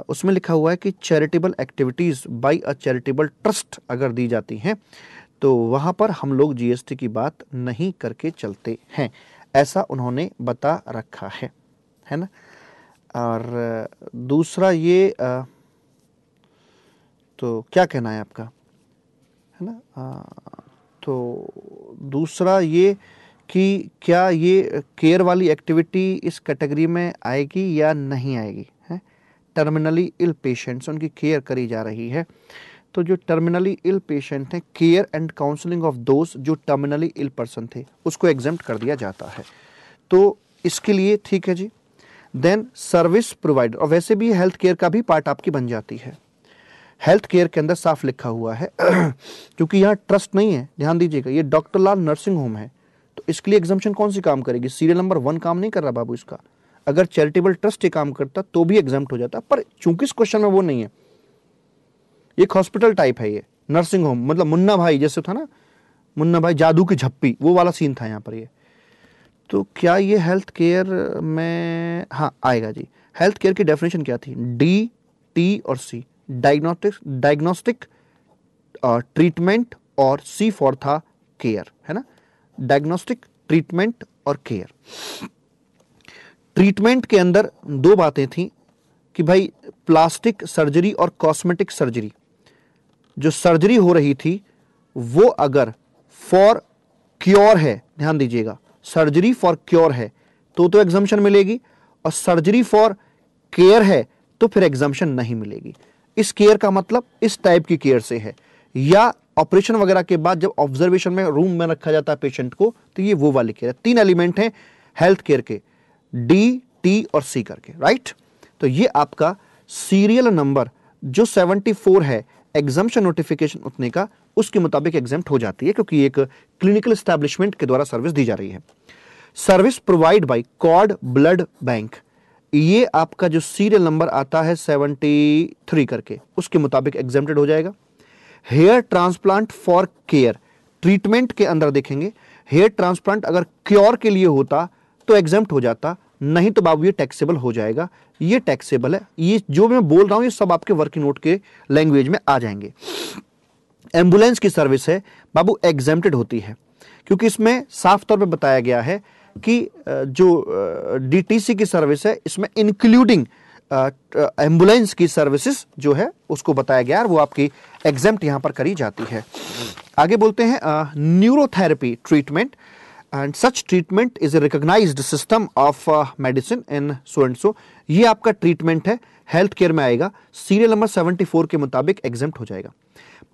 उसमें लिखा हुआ है कि charitable activities by a charitable trust अगर दी जाती हैं तो वहां पर हम लोग जीएसटी की बात नहीं करके चलते हैं, ऐसा उन्होंने बता रखा है ना। और दूसरा ये तो क्या कहना है आपका, है ना। तो दूसरा ये कि क्या ये केयर वाली एक्टिविटी इस कैटेगरी में आएगी या नहीं आएगी, है। टर्मिनली इल पेशेंट्स, उनकी केयर करी जा रही है, तो जो टर्मिनली इल पेशेंट हैं, care and counselling of those जो टर्मिनली इल पर्सन थे उसको एग्जेम्प्ट कर दिया जाता है, तो इसके लिए ठीक है जी। देन सर्विस प्रोवाइडर, और वैसे भी हेल्थ केयर का भी पार्ट आपकी बन जाती है, हेल्थ केयर के अंदर साफ लिखा हुआ है क्योंकि यहाँ ट्रस्ट नहीं है, ध्यान दीजिएगा, ये डॉक्टर लाल नर्सिंग होम है, तो इसके लिए एग्जाम्पशन कौन सी काम करेगी? सीरियल नंबर 1 काम नहीं कर रहा बाबू इसका। अगर चैरिटेबल ट्रस्ट ये काम करता तो भी एग्जाम्प्ट हो जाता, पर चूंकि इस क्वेश्चन में वो नहीं है, एक हॉस्पिटल टाइप है, ये नर्सिंग होम, मतलब मुन्ना भाई जैसे था ना, मुन्ना भाई जादू की झप्पी, वो वाला सीन था यहाँ पर ये। तो क्या ये हेल्थ केयर में हाँ आएगा जी। हेल्थ केयर की डेफिनेशन क्या थी? डी, टी और सी, डायग्नोस्टिक ट्रीटमेंट, और सी फॉर था केयर, है ना। डायग्नोस्टिक, ट्रीटमेंट और केयर। ट्रीटमेंट के अंदर 2 बातें थी कि भाई प्लास्टिक सर्जरी और कॉस्मेटिक सर्जरी, जो सर्जरी हो रही थी वो अगर फॉर क्योर है, ध्यान दीजिएगा, सर्जरी फॉर क्योर है तो एग्जाम्पशन मिलेगी, और सर्जरी फॉर केयर है तो फिर एग्जाम्पशन नहीं मिलेगी। इस केयर का मतलब इस टाइप की केयर से है, या ऑपरेशन वगैरह के बाद जब ऑब्जर्वेशन में रूम में रखा जाता है पेशेंट को, तो ये वो वाली केयर है। 3 एलिमेंट हैं हेल्थ केयर के, डी, टी और सी करके, राइट। तो ये आपका सीरियल नंबर जो 74 है एग्जाम्पशन नोटिफिकेशन उतने का, उसके मुताबिक एग्जाम्प्ट हो जाती है, क्योंकि एक क्लिनिकल एस्टैब्लिशमेंट के द्वारा सर्विस दी जा रही है। Service provide by cord blood bank, ये आपका जो सीरियल नंबर आता है 73 करके, उसके मुताबिक एग्जाम्प्टेड हो जाएगा। Hair transplant for care, treatment के अंदर देखेंगे, हेयर ट्रांसप्लांट अगर क्योर के लिए होता तो एग्जाम्प्ट हो जाता, नहीं तो बाबू ये टैक्सेबल हो जाएगा, ये टैक्सेबल है। ये जो मैं बोल रहा हूं ये सब आपके वर्किंग नोट के लैंग्वेज में आ जाएंगे। एम्बुलेंस की सर्विस है बाबू, एग्जेम्प्टेड होती है, क्योंकि इसमें साफ तौर पे बताया गया है कि जो डीटीसी की सर्विस है इसमें इंक्लूडिंग एम्बुलेंस की सर्विसेज जो है उसको बताया गया है, वो आपकी एग्जेम्प्ट यहां पर करी जाती है। आगे बोलते हैं neurotherapy treatment, and such treatment is a recognized system of medicine in so and so। ये आपका ट्रीटमेंट है, हेल्थ केयर में आएगा, सीरियल नंबर 74 के मुताबिक एग्जेम्प्ट हो जाएगा।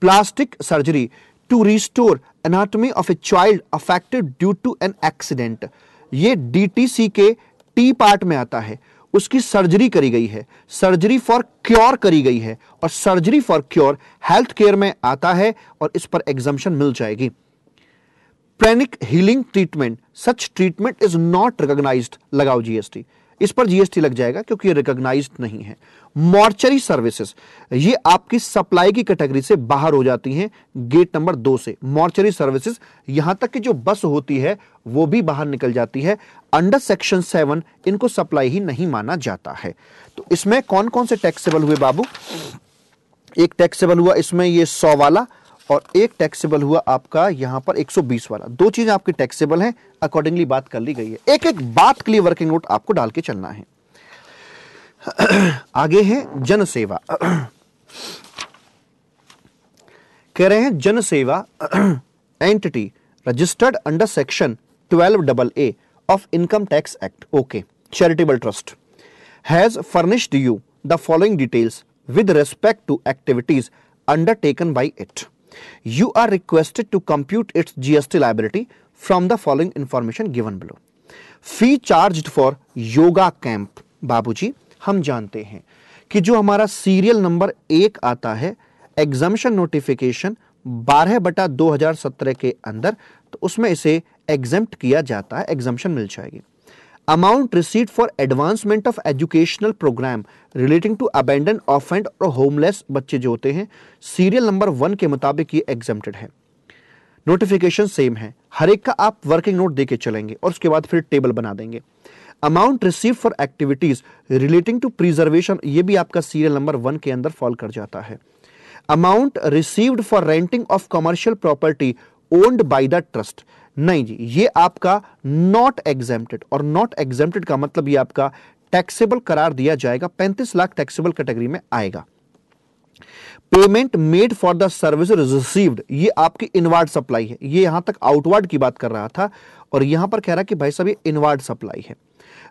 Plastic surgery to restore anatomy of a child affected due to an accident, ये डीटीसी के टी पार्ट में आता है, उसकी सर्जरी करी गई है, सर्जरी फॉर क्योर करी गई है, और surgery for cure health care में आता है और इस पर एग्जम्पशन मिल जाएगी। Pranic healing treatment, such treatment is not recognised, लगाओ जीएसटी, इस पर जीएसटी लग जाएगा क्योंकि ये रिकॉग्नाइज्ड नहीं है। मॉर्चरी सर्विसेज, ये आपकी सप्लाई की कैटेगरी से बाहर हो जाती हैं गेट नंबर 2 से। मॉर्चरी सर्विसेज यहां तक कि जो बस होती है वो भी बाहर निकल जाती है, अंडर सेक्शन 7 इनको सप्लाई ही नहीं माना जाता है। तो इसमें कौन कौन से टैक्सेबल हुए बाबू? एक टैक्सेबल हुआ इसमें ये 100 वाला, और एक टैक्सेबल हुआ आपका यहां पर 120 वाला। 2 चीजें आपकी टैक्सेबल हैं, अकॉर्डिंगली बात कर ली गई है। एक एक बात के लिए वर्किंग नोट आपको डाल के चलना है। आगे है जन सेवा, कह रहे हैं Jan Seva entity registered under section 12AA of income tax act, okay, charitable trust has furnished you the following details with respect to activities undertaken by it. You are requested to compute its GST liability from the following information given below. Fee charged for yoga camp, बाबूजी हम जानते हैं कि जो हमारा serial number 1 आता है exemption notification 12/2017 के अंदर, तो उसमें इसे एग्जेम्प्ट किया जाता है, एग्जम्पशन मिल जाएगी। Amount received for advancement of educational programme relating to abandoned, orphaned और होमलेस बच्चे जो होते हैं, सीरियल नंबर 1 के मुताबिक ये एग्जेम्प्टेड है। नोटिफिकेशन सेम है, हर एक का आप वर्किंग नोट देके चलेंगे और उसके बाद फिर टेबल बना देंगे। Amount receive for activities relating to preservation, ये भी आपका सीरियल नंबर 1 के अंदर फॉल कर जाता है। Amount received for renting of commercial property owned by the trust, नहीं जी, ये आपका नॉट एग्जेम्प्टेड, और नॉट एग्जेम्प्टेड का मतलब ये आपका टैक्सेबल करार दिया जाएगा, 35 लाख टैक्सेबल कैटेगरी में आएगा। Payment made for the service received, ये आपकी इनवार्ड सप्लाई है, ये यहां तक आउटवार्ड की बात कर रहा था और यहां पर कह रहा है कि भाई साहब ये इनवार्ड सप्लाई है।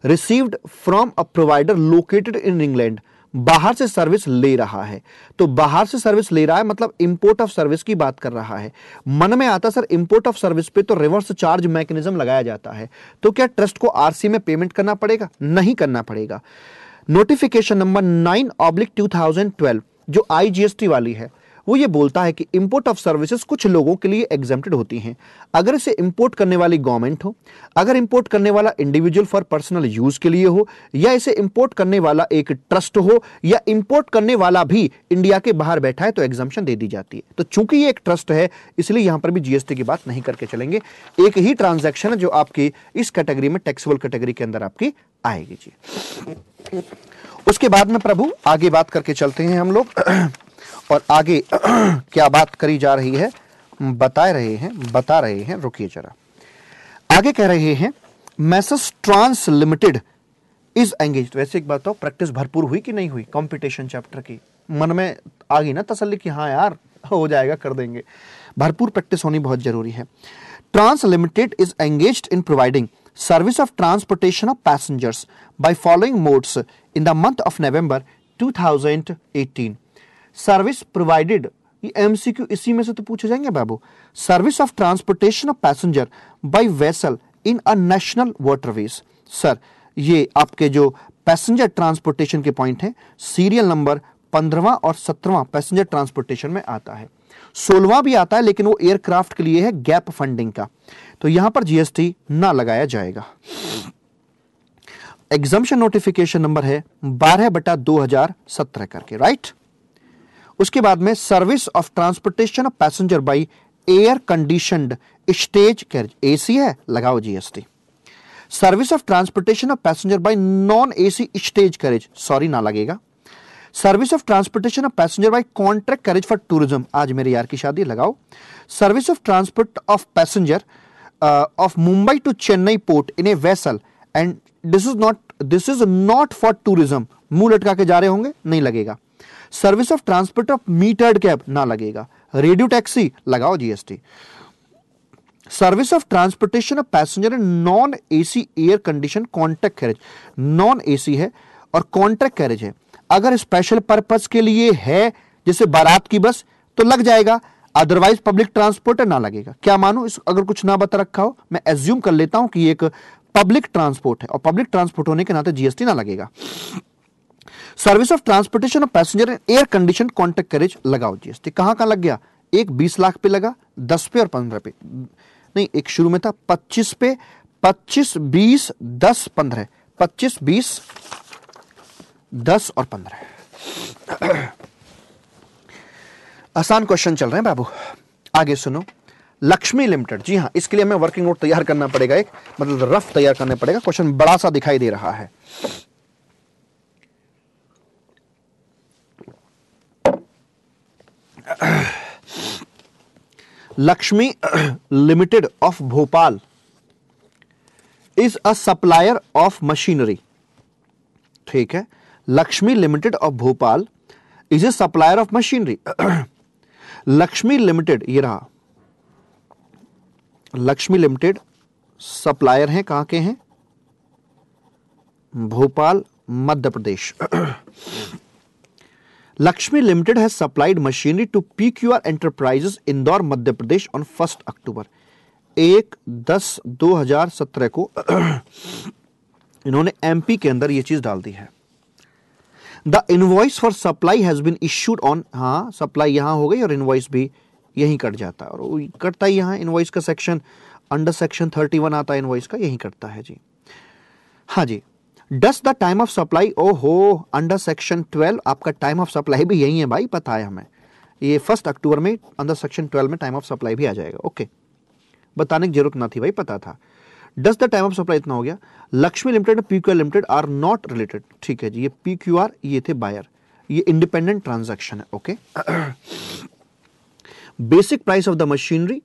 Received from a provider located in England, बाहर से सर्विस ले रहा है, तो बाहर से सर्विस ले रहा है मतलब इंपोर्ट ऑफ सर्विस की बात कर रहा है। मन में आता सर इंपोर्ट ऑफ सर्विस पे तो रिवर्स चार्ज मैकेनिज्म लगाया जाता है, तो क्या ट्रस्ट को आरसी में पेमेंट करना पड़ेगा? नहीं करना पड़ेगा। नोटिफिकेशन नंबर 9/2012 जो आईजीएसटी वाली है, वो ये बोलता है कि इंपोर्ट ऑफ सर्विसेज कुछ लोगों के लिए एग्जेम्प्टेड होती हैं। अगर इसे इंपोर्ट करने वाली गवर्नमेंट हो, अगर इंपोर्ट करने वाला इंडिविजुअल फॉर पर्सनल यूज के लिए हो, या इसे इंपोर्ट करने वाला एक ट्रस्ट हो, या इंपोर्ट करने वाला भी इंडिया के बाहर बैठा है, तो एग्जम्पशन दे दी जाती है। तो चूंकि ये एक ट्रस्ट है, इसलिए यहां पर भी जीएसटी की बात नहीं करके चलेंगे। एक ही ट्रांजैक्शन है जो आपकी इस कैटेगरी में, टैक्सेबल कैटेगरी के अंदर आपकी आएगी जी। उसके बाद में प्रभु आगे बात करके चलते हैं हम लोग, और आगे क्या बात करी जा रही है बता रहे हैं, रुकिए जरा। आगे कह रहे हैं Messrs Trans limited is engaged. वैसे एक बात हो, प्रैक्टिस भरपूर हुई कि नहीं हुई कॉम्पिटिशन चैप्टर की? मन में आ गई ना तसल्ली कि हाँ यार हो जाएगा, कर देंगे। भरपूर प्रैक्टिस होनी बहुत जरूरी है। Trans limited is engaged in providing service of transportation of passengers by following modes in the month of November 2018। Service provided, ये एमसीक्यू इसी में से तो पूछे जाएंगे बाबू। Service of transportation of passenger by vessel in a national waterways. Sir ये आपके जो पैसेंजर ट्रांसपोर्टेशन के पॉइंट हैं, सीरियल नंबर 15वां और 17वां पैसेंजर ट्रांसपोर्टेशन में आता है। 16वां भी आता है लेकिन वो एयरक्राफ्ट के लिए है गैप फंडिंग का, तो यहां पर जीएसटी ना लगाया जाएगा। एग्जम्पशन नोटिफिकेशन नंबर है 12/2017 करके, राइट। उसके बाद में service of transportation of passenger by air conditioned stage carriage, AC है, लगाओ GST. Service of transportation of passenger by non AC stage carriage, sorry ना लगेगा। Service of transportation of passenger by contract carriage for tourism, आज मेरे यार की शादी, लगाओ। Service of transport of passenger of Mumbai to Chennai port in a vessel and this is not for tourism, मुंह लटका के जा रहे होंगे, नहीं लगेगा। Service of transport of metered cab, ना लगेगा। रेडियो टैक्सी, लगाओ GST. Service of transportation of passenger in non AC air condition contract carriage, non AC है और कॉन्ट्रैक्ट कैरेज है। अगर स्पेशल पर्पस के लिए है जैसे बारात की बस तो लग जाएगा, अदरवाइज पब्लिक ट्रांसपोर्ट है, ना लगेगा। क्या मानो इस अगर कुछ ना बता रखा हो, मैं एज्यूम कर लेता हूं कि एक पब्लिक ट्रांसपोर्ट है और पब्लिक ट्रांसपोर्ट होने के नाते जीएसटी ना लगेगा। Service of transportation of passenger in air condition contract carriage, लगाओ जीएसटी। कहां कहां लग गया? एक 20 लाख पे लगा, 10 पे और 15 पे, नहीं एक शुरू में था 25 पे, 25, 20, 10, 15, 25, 20, 10 और 15। आसान क्वेश्चन चल रहे हैं बाबू, आगे सुनो। लक्ष्मी लिमिटेड, जी हां, इसके लिए हमें वर्किंग नोट तैयार करना पड़ेगा, एक मतलब रफ तैयार करना पड़ेगा। क्वेश्चन बड़ा सा दिखाई दे रहा है। Lakshmi limited of Bhopal is a supplier of machinery, ठीक है। Lakshmi limited of Bhopal is a supplier of machinery. Lakshmi limited, ये रहा, लक्ष्मी लिमिटेड सप्लायर हैं, कहां के हैं? Bhopal, Madhya Pradesh. Lakshmi limited has supplied machinery to P Q R enterprises Indore Madhya Pradesh on 1 October 1/10/2017 को इन्होंने एमपी के अंदर यह चीज डाल दी है। The invoice for supply has been issued on, हाँ सप्लाई यहां हो गई और इनवॉइस भी यहीं कट जाता है, और कटता ही यहां इनवॉइस का सेक्शन अंडर सेक्शन 31 आता है, इनवॉइस का यहीं कटता है जी। हाँ जी, does the time of supply, ओ हो अंडर सेक्शन 12 आपका टाइम ऑफ सप्लाई भी यही है भाई, पता है हमें, ये 1 अक्टूबर में अंडर सेक्शन 12 में टाइम ऑफ सप्लाई भी आ जाएगा। ओके, बताने की जरूरत ना थी भाई, पता था। Does the time of supply इतना हो गया। लक्ष्मी लिमिटेड और PQR Limited are not related, ठीक है जी, ये पीक्यूआर ये थे बायर, ये इंडिपेंडेंट ट्रांजैक्शन है। Okay, basic price of the machinery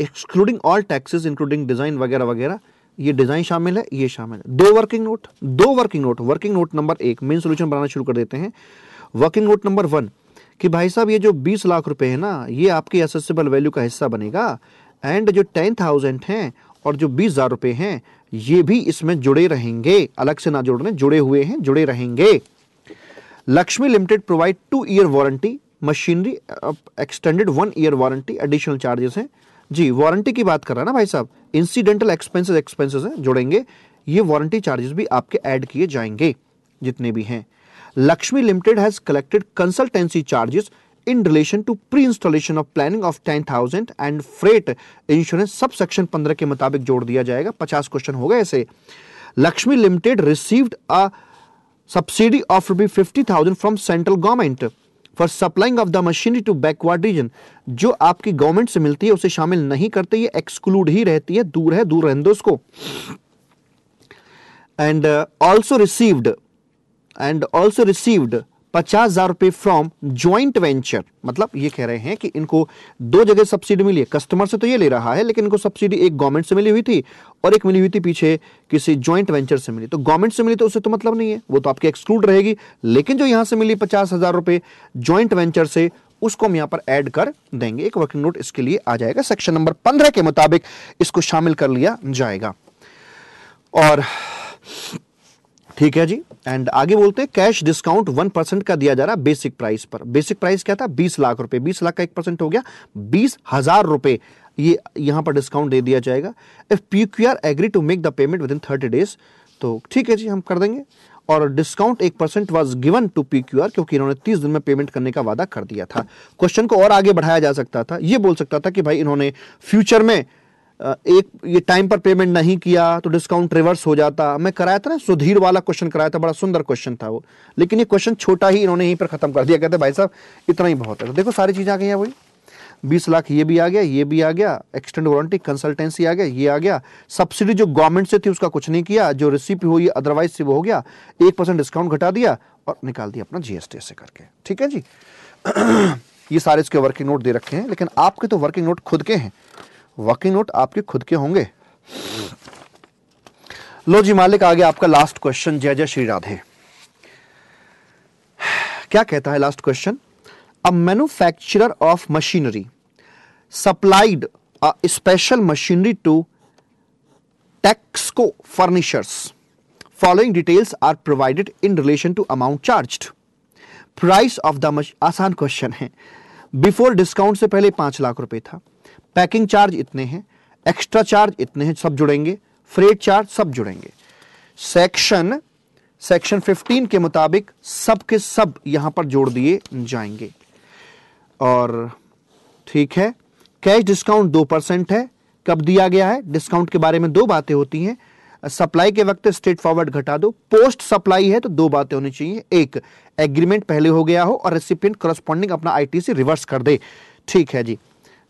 excluding all taxes including design वगैरह वगैरह, ये डिजाइन शामिल है, ये शामिल है। दो working note, working note number 1 main solution बनाना शुरू कर देते हैं। वर्किंग नोट नंबर 1 कि भाई साहब ये जो 20 लाख रुपए है ना, ये आपकी एसेसिबल वैल्यू का हिस्सा बनेगा, एंड जो 10,000 हैं और जो 20,000 रुपए हैं ये भी इसमें जुड़े रहेंगे, अलग से ना जोड़ने, जुड़े हुए हैं, जुड़े रहेंगे। Lakshmi limited provide 2 year warranty, machinery extended 1 year warranty, additional charges हैं जी, वारंटी की बात कर रहा है ना भाई साहब, इंसिडेंटल एक्सपेंसेस हैं जुड़ेंगे, ये वारंटी चार्जेस भी आपके ऐड किए जाएंगे जितने भी हैं। Lakshmi limited has collected consultancy charges in relation to pre-installation of planning of 10,000 and freight insurance sub section 15 के मुताबिक जोड़ दिया जाएगा। 50 क्वेश्चन हो गए ऐसे। Lakshmi Limited received a subsidy of ₹50,000 from central government for supplying of the machinery to backward region, जो आपकी गवर्नमेंट से मिलती है उसे शामिल नहीं करते, ये एक्सक्लूड ही रहती है, दूर है, दूर रहने दो उसको। एंड ऑल्सो रिसीव्ड 50,000 रुपए फ्रॉम ज्वाइंट वेंचर, मतलब ये कह रहे हैं कि इनको 2 जगह सब्सिडी मिली है, कस्टमर से तो ये ले रहा है लेकिन इनको सब्सिडी एक गवर्नमेंट से मिली हुई थी और एक मिली हुई थी पीछे किसी ज्वाइंट वेंचर से मिली, तो गवर्नमेंट से मिली तो उससे तो मतलब नहीं है, वो तो आपकी एक्सक्लूड रहेगी, लेकिन जो यहां से मिली 50,000 रुपए ज्वाइंट वेंचर से, उसको हम यहां पर ऐड कर देंगे, एक वर्किंग नोट इसके लिए आ जाएगा, सेक्शन नंबर 15 के मुताबिक इसको शामिल कर लिया जाएगा। और ठीक है जी, एंड आगे बोलते हैं कैश डिस्काउंट 1% का दिया जा रहा है बेसिक प्राइस पर। बेसिक प्राइस क्या था? 20 लाख रुपए, 20 लाख का 1% हो गया 20,000 रुपए, ये यहां पर डिस्काउंट दे दिया जाएगा। If PQR agree to make the payment within 30 days, तो ठीक है जी हम कर देंगे। और discount 1% was given to PQR, क्योंकि इन्होंने 30 दिन में पेमेंट करने का वादा कर दिया था। क्वेश्चन को और आगे बढ़ाया जा सकता था, ये बोल सकता था कि भाई इन्होंने फ्यूचर में एक ये टाइम पर पेमेंट नहीं किया तो डिस्काउंट रिवर्स हो जाता। मैं कराया था ना सुधीर वाला क्वेश्चन कराया था, बड़ा सुंदर क्वेश्चन था वो, लेकिन ये क्वेश्चन छोटा ही इन्होंने यहीं पर खत्म कर दिया, कहते भाई साहब इतना ही बहुत है। तो देखो सारी चीजें आ गई हैं, वही 20 लाख ये भी आ गया, ये भी आ गया, एक्सटेंड वारंटी कंसल्टेंसी आ गया, ये आ गया, सब्सिडी जो गवर्नमेंट से थी उसका कुछ नहीं किया, जो रिसीप हुई अदरवाइज से वो हो गया, 1% डिस्काउंट घटा दिया और निकाल दिया अपना जीएसटी से करके। ठीक है जी ये सारे इसके वर्किंग नोट दे रखे हैं, लेकिन आपके तो वर्किंग नोट खुद के हैं, वर्किंग नोट आपके खुद के होंगे। लो जी मालिक, आगे आपका लास्ट क्वेश्चन। जय जय श्री राधे। क्या कहता है last question? A manufacturer of machinery supplied a special machinery to Texco furnitures, following details are provided in relation to amount charged. Price of the आसान क्वेश्चन है। बिफोर डिस्काउंट से पहले 5 लाख रुपए था, पैकिंग चार्ज इतने हैं, एक्स्ट्रा चार्ज इतने हैं, सब जुड़ेंगे, फ्रेट चार्ज सब जुड़ेंगे। सेक्शन 15 के मुताबिक सब के सब यहां पर जोड़ दिए जाएंगे। और ठीक है, कैश डिस्काउंट 2% है। कब दिया गया है? डिस्काउंट के बारे में 2 बातें होती हैं, सप्लाई के वक्त स्ट्रेट फॉरवर्ड घटा दो, पोस्ट सप्लाई है तो 2 बातें होनी चाहिए, एक एग्रीमेंट पहले हो गया हो और रेसिपिएंट करस्पॉन्डिंग अपना आईटीसी रिवर्स कर दे। ठीक है जी,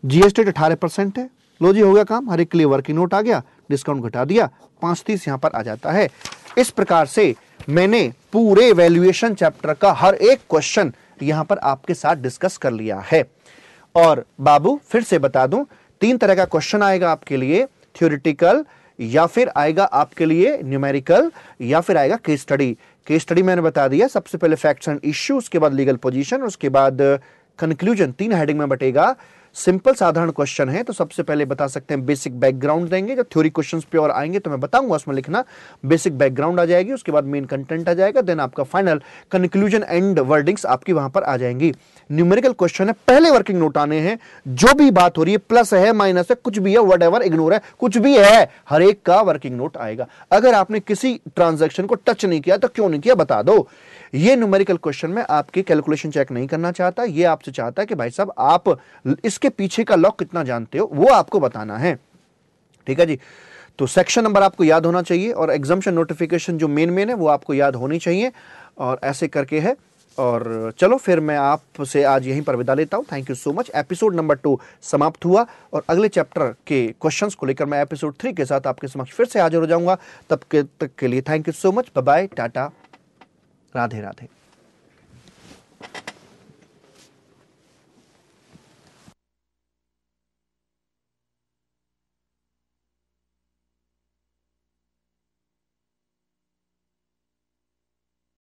जीएसटी 18% है। लो जी हो गया काम, हर एक के लिए वर्किंग नोट आ गया, डिस्काउंट घटा दिया, 530 यहां पर आ जाता है। इस प्रकार से मैंने पूरे वैल्यूएशन चैप्टर का हर एक क्वेश्चन यहां पर आपके साथ डिस्कस कर लिया है। और बाबू फिर से बता दूं, 3 तरह का क्वेश्चन आएगा आपके लिए, थ्योरेटिकल, या फिर आएगा आपके लिए न्यूमेरिकल, या फिर आएगा केस स्टडी। केस स्टडी मैंने बता दिया, सबसे पहले फैक्ट्स एंड इश्यू, उसके बाद लीगल पोजीशन, उसके बाद कंक्लूजन। 3 हेडिंग में बटेगा। सिंपल साधारण क्वेश्चन है, तो सबसे पहले बता सकते हैं बेसिक बैकग्राउंड देंगे, जब थ्योरी क्वेश्चंस पे और आएंगे तो मैं बताऊंगा उसमें लिखना, बेसिक बैकग्राउंड आ जाएगी, उसके बाद मेन कंटेंट आ जाएगा, देन आपका फाइनल कंक्लूजन एंड वर्डिंग्स आपकी वहां पर आ जाएंगी। न्यूमेरिकल क्वेश्चन है, पहले वर्किंग नोट आने हैं, जो भी बात हो रही है, प्लस है माइनस है कुछ भी है, व्हाटएवर, इग्नोर है कुछ भी है, हर एक का वर्किंग नोट आएगा। अगर आपने किसी ट्रांजैक्शन को टच नहीं किया तो क्यों नहीं किया बता दो। ये न्यूमेरिकल क्वेश्चन में आपकी कैलकुलेशन चेक नहीं करना चाहता, ये आपसे चाहता है कि भाई साहब आप इसके पीछे का लॉ कितना जानते हो, वो आपको बताना है। ठीक है जी, तो सेक्शन नंबर आपको याद होना चाहिए और एग्जाम्पशन नोटिफिकेशन जो मेन है वो आपको याद होनी चाहिए, और ऐसे करके है। और चलो फिर मैं आपसे आज यहीं पर विदा लेता हूं। Thank you so much. Episode number 2 समाप्त हुआ और अगले चैप्टर के क्वेश्चंस को लेकर मैं एपिसोड 3 के साथ आपके समक्ष फिर से हाजिर हो जाऊंगा। तब तक के लिए thank you so much. Bye bye, tata, Radhe Radhe.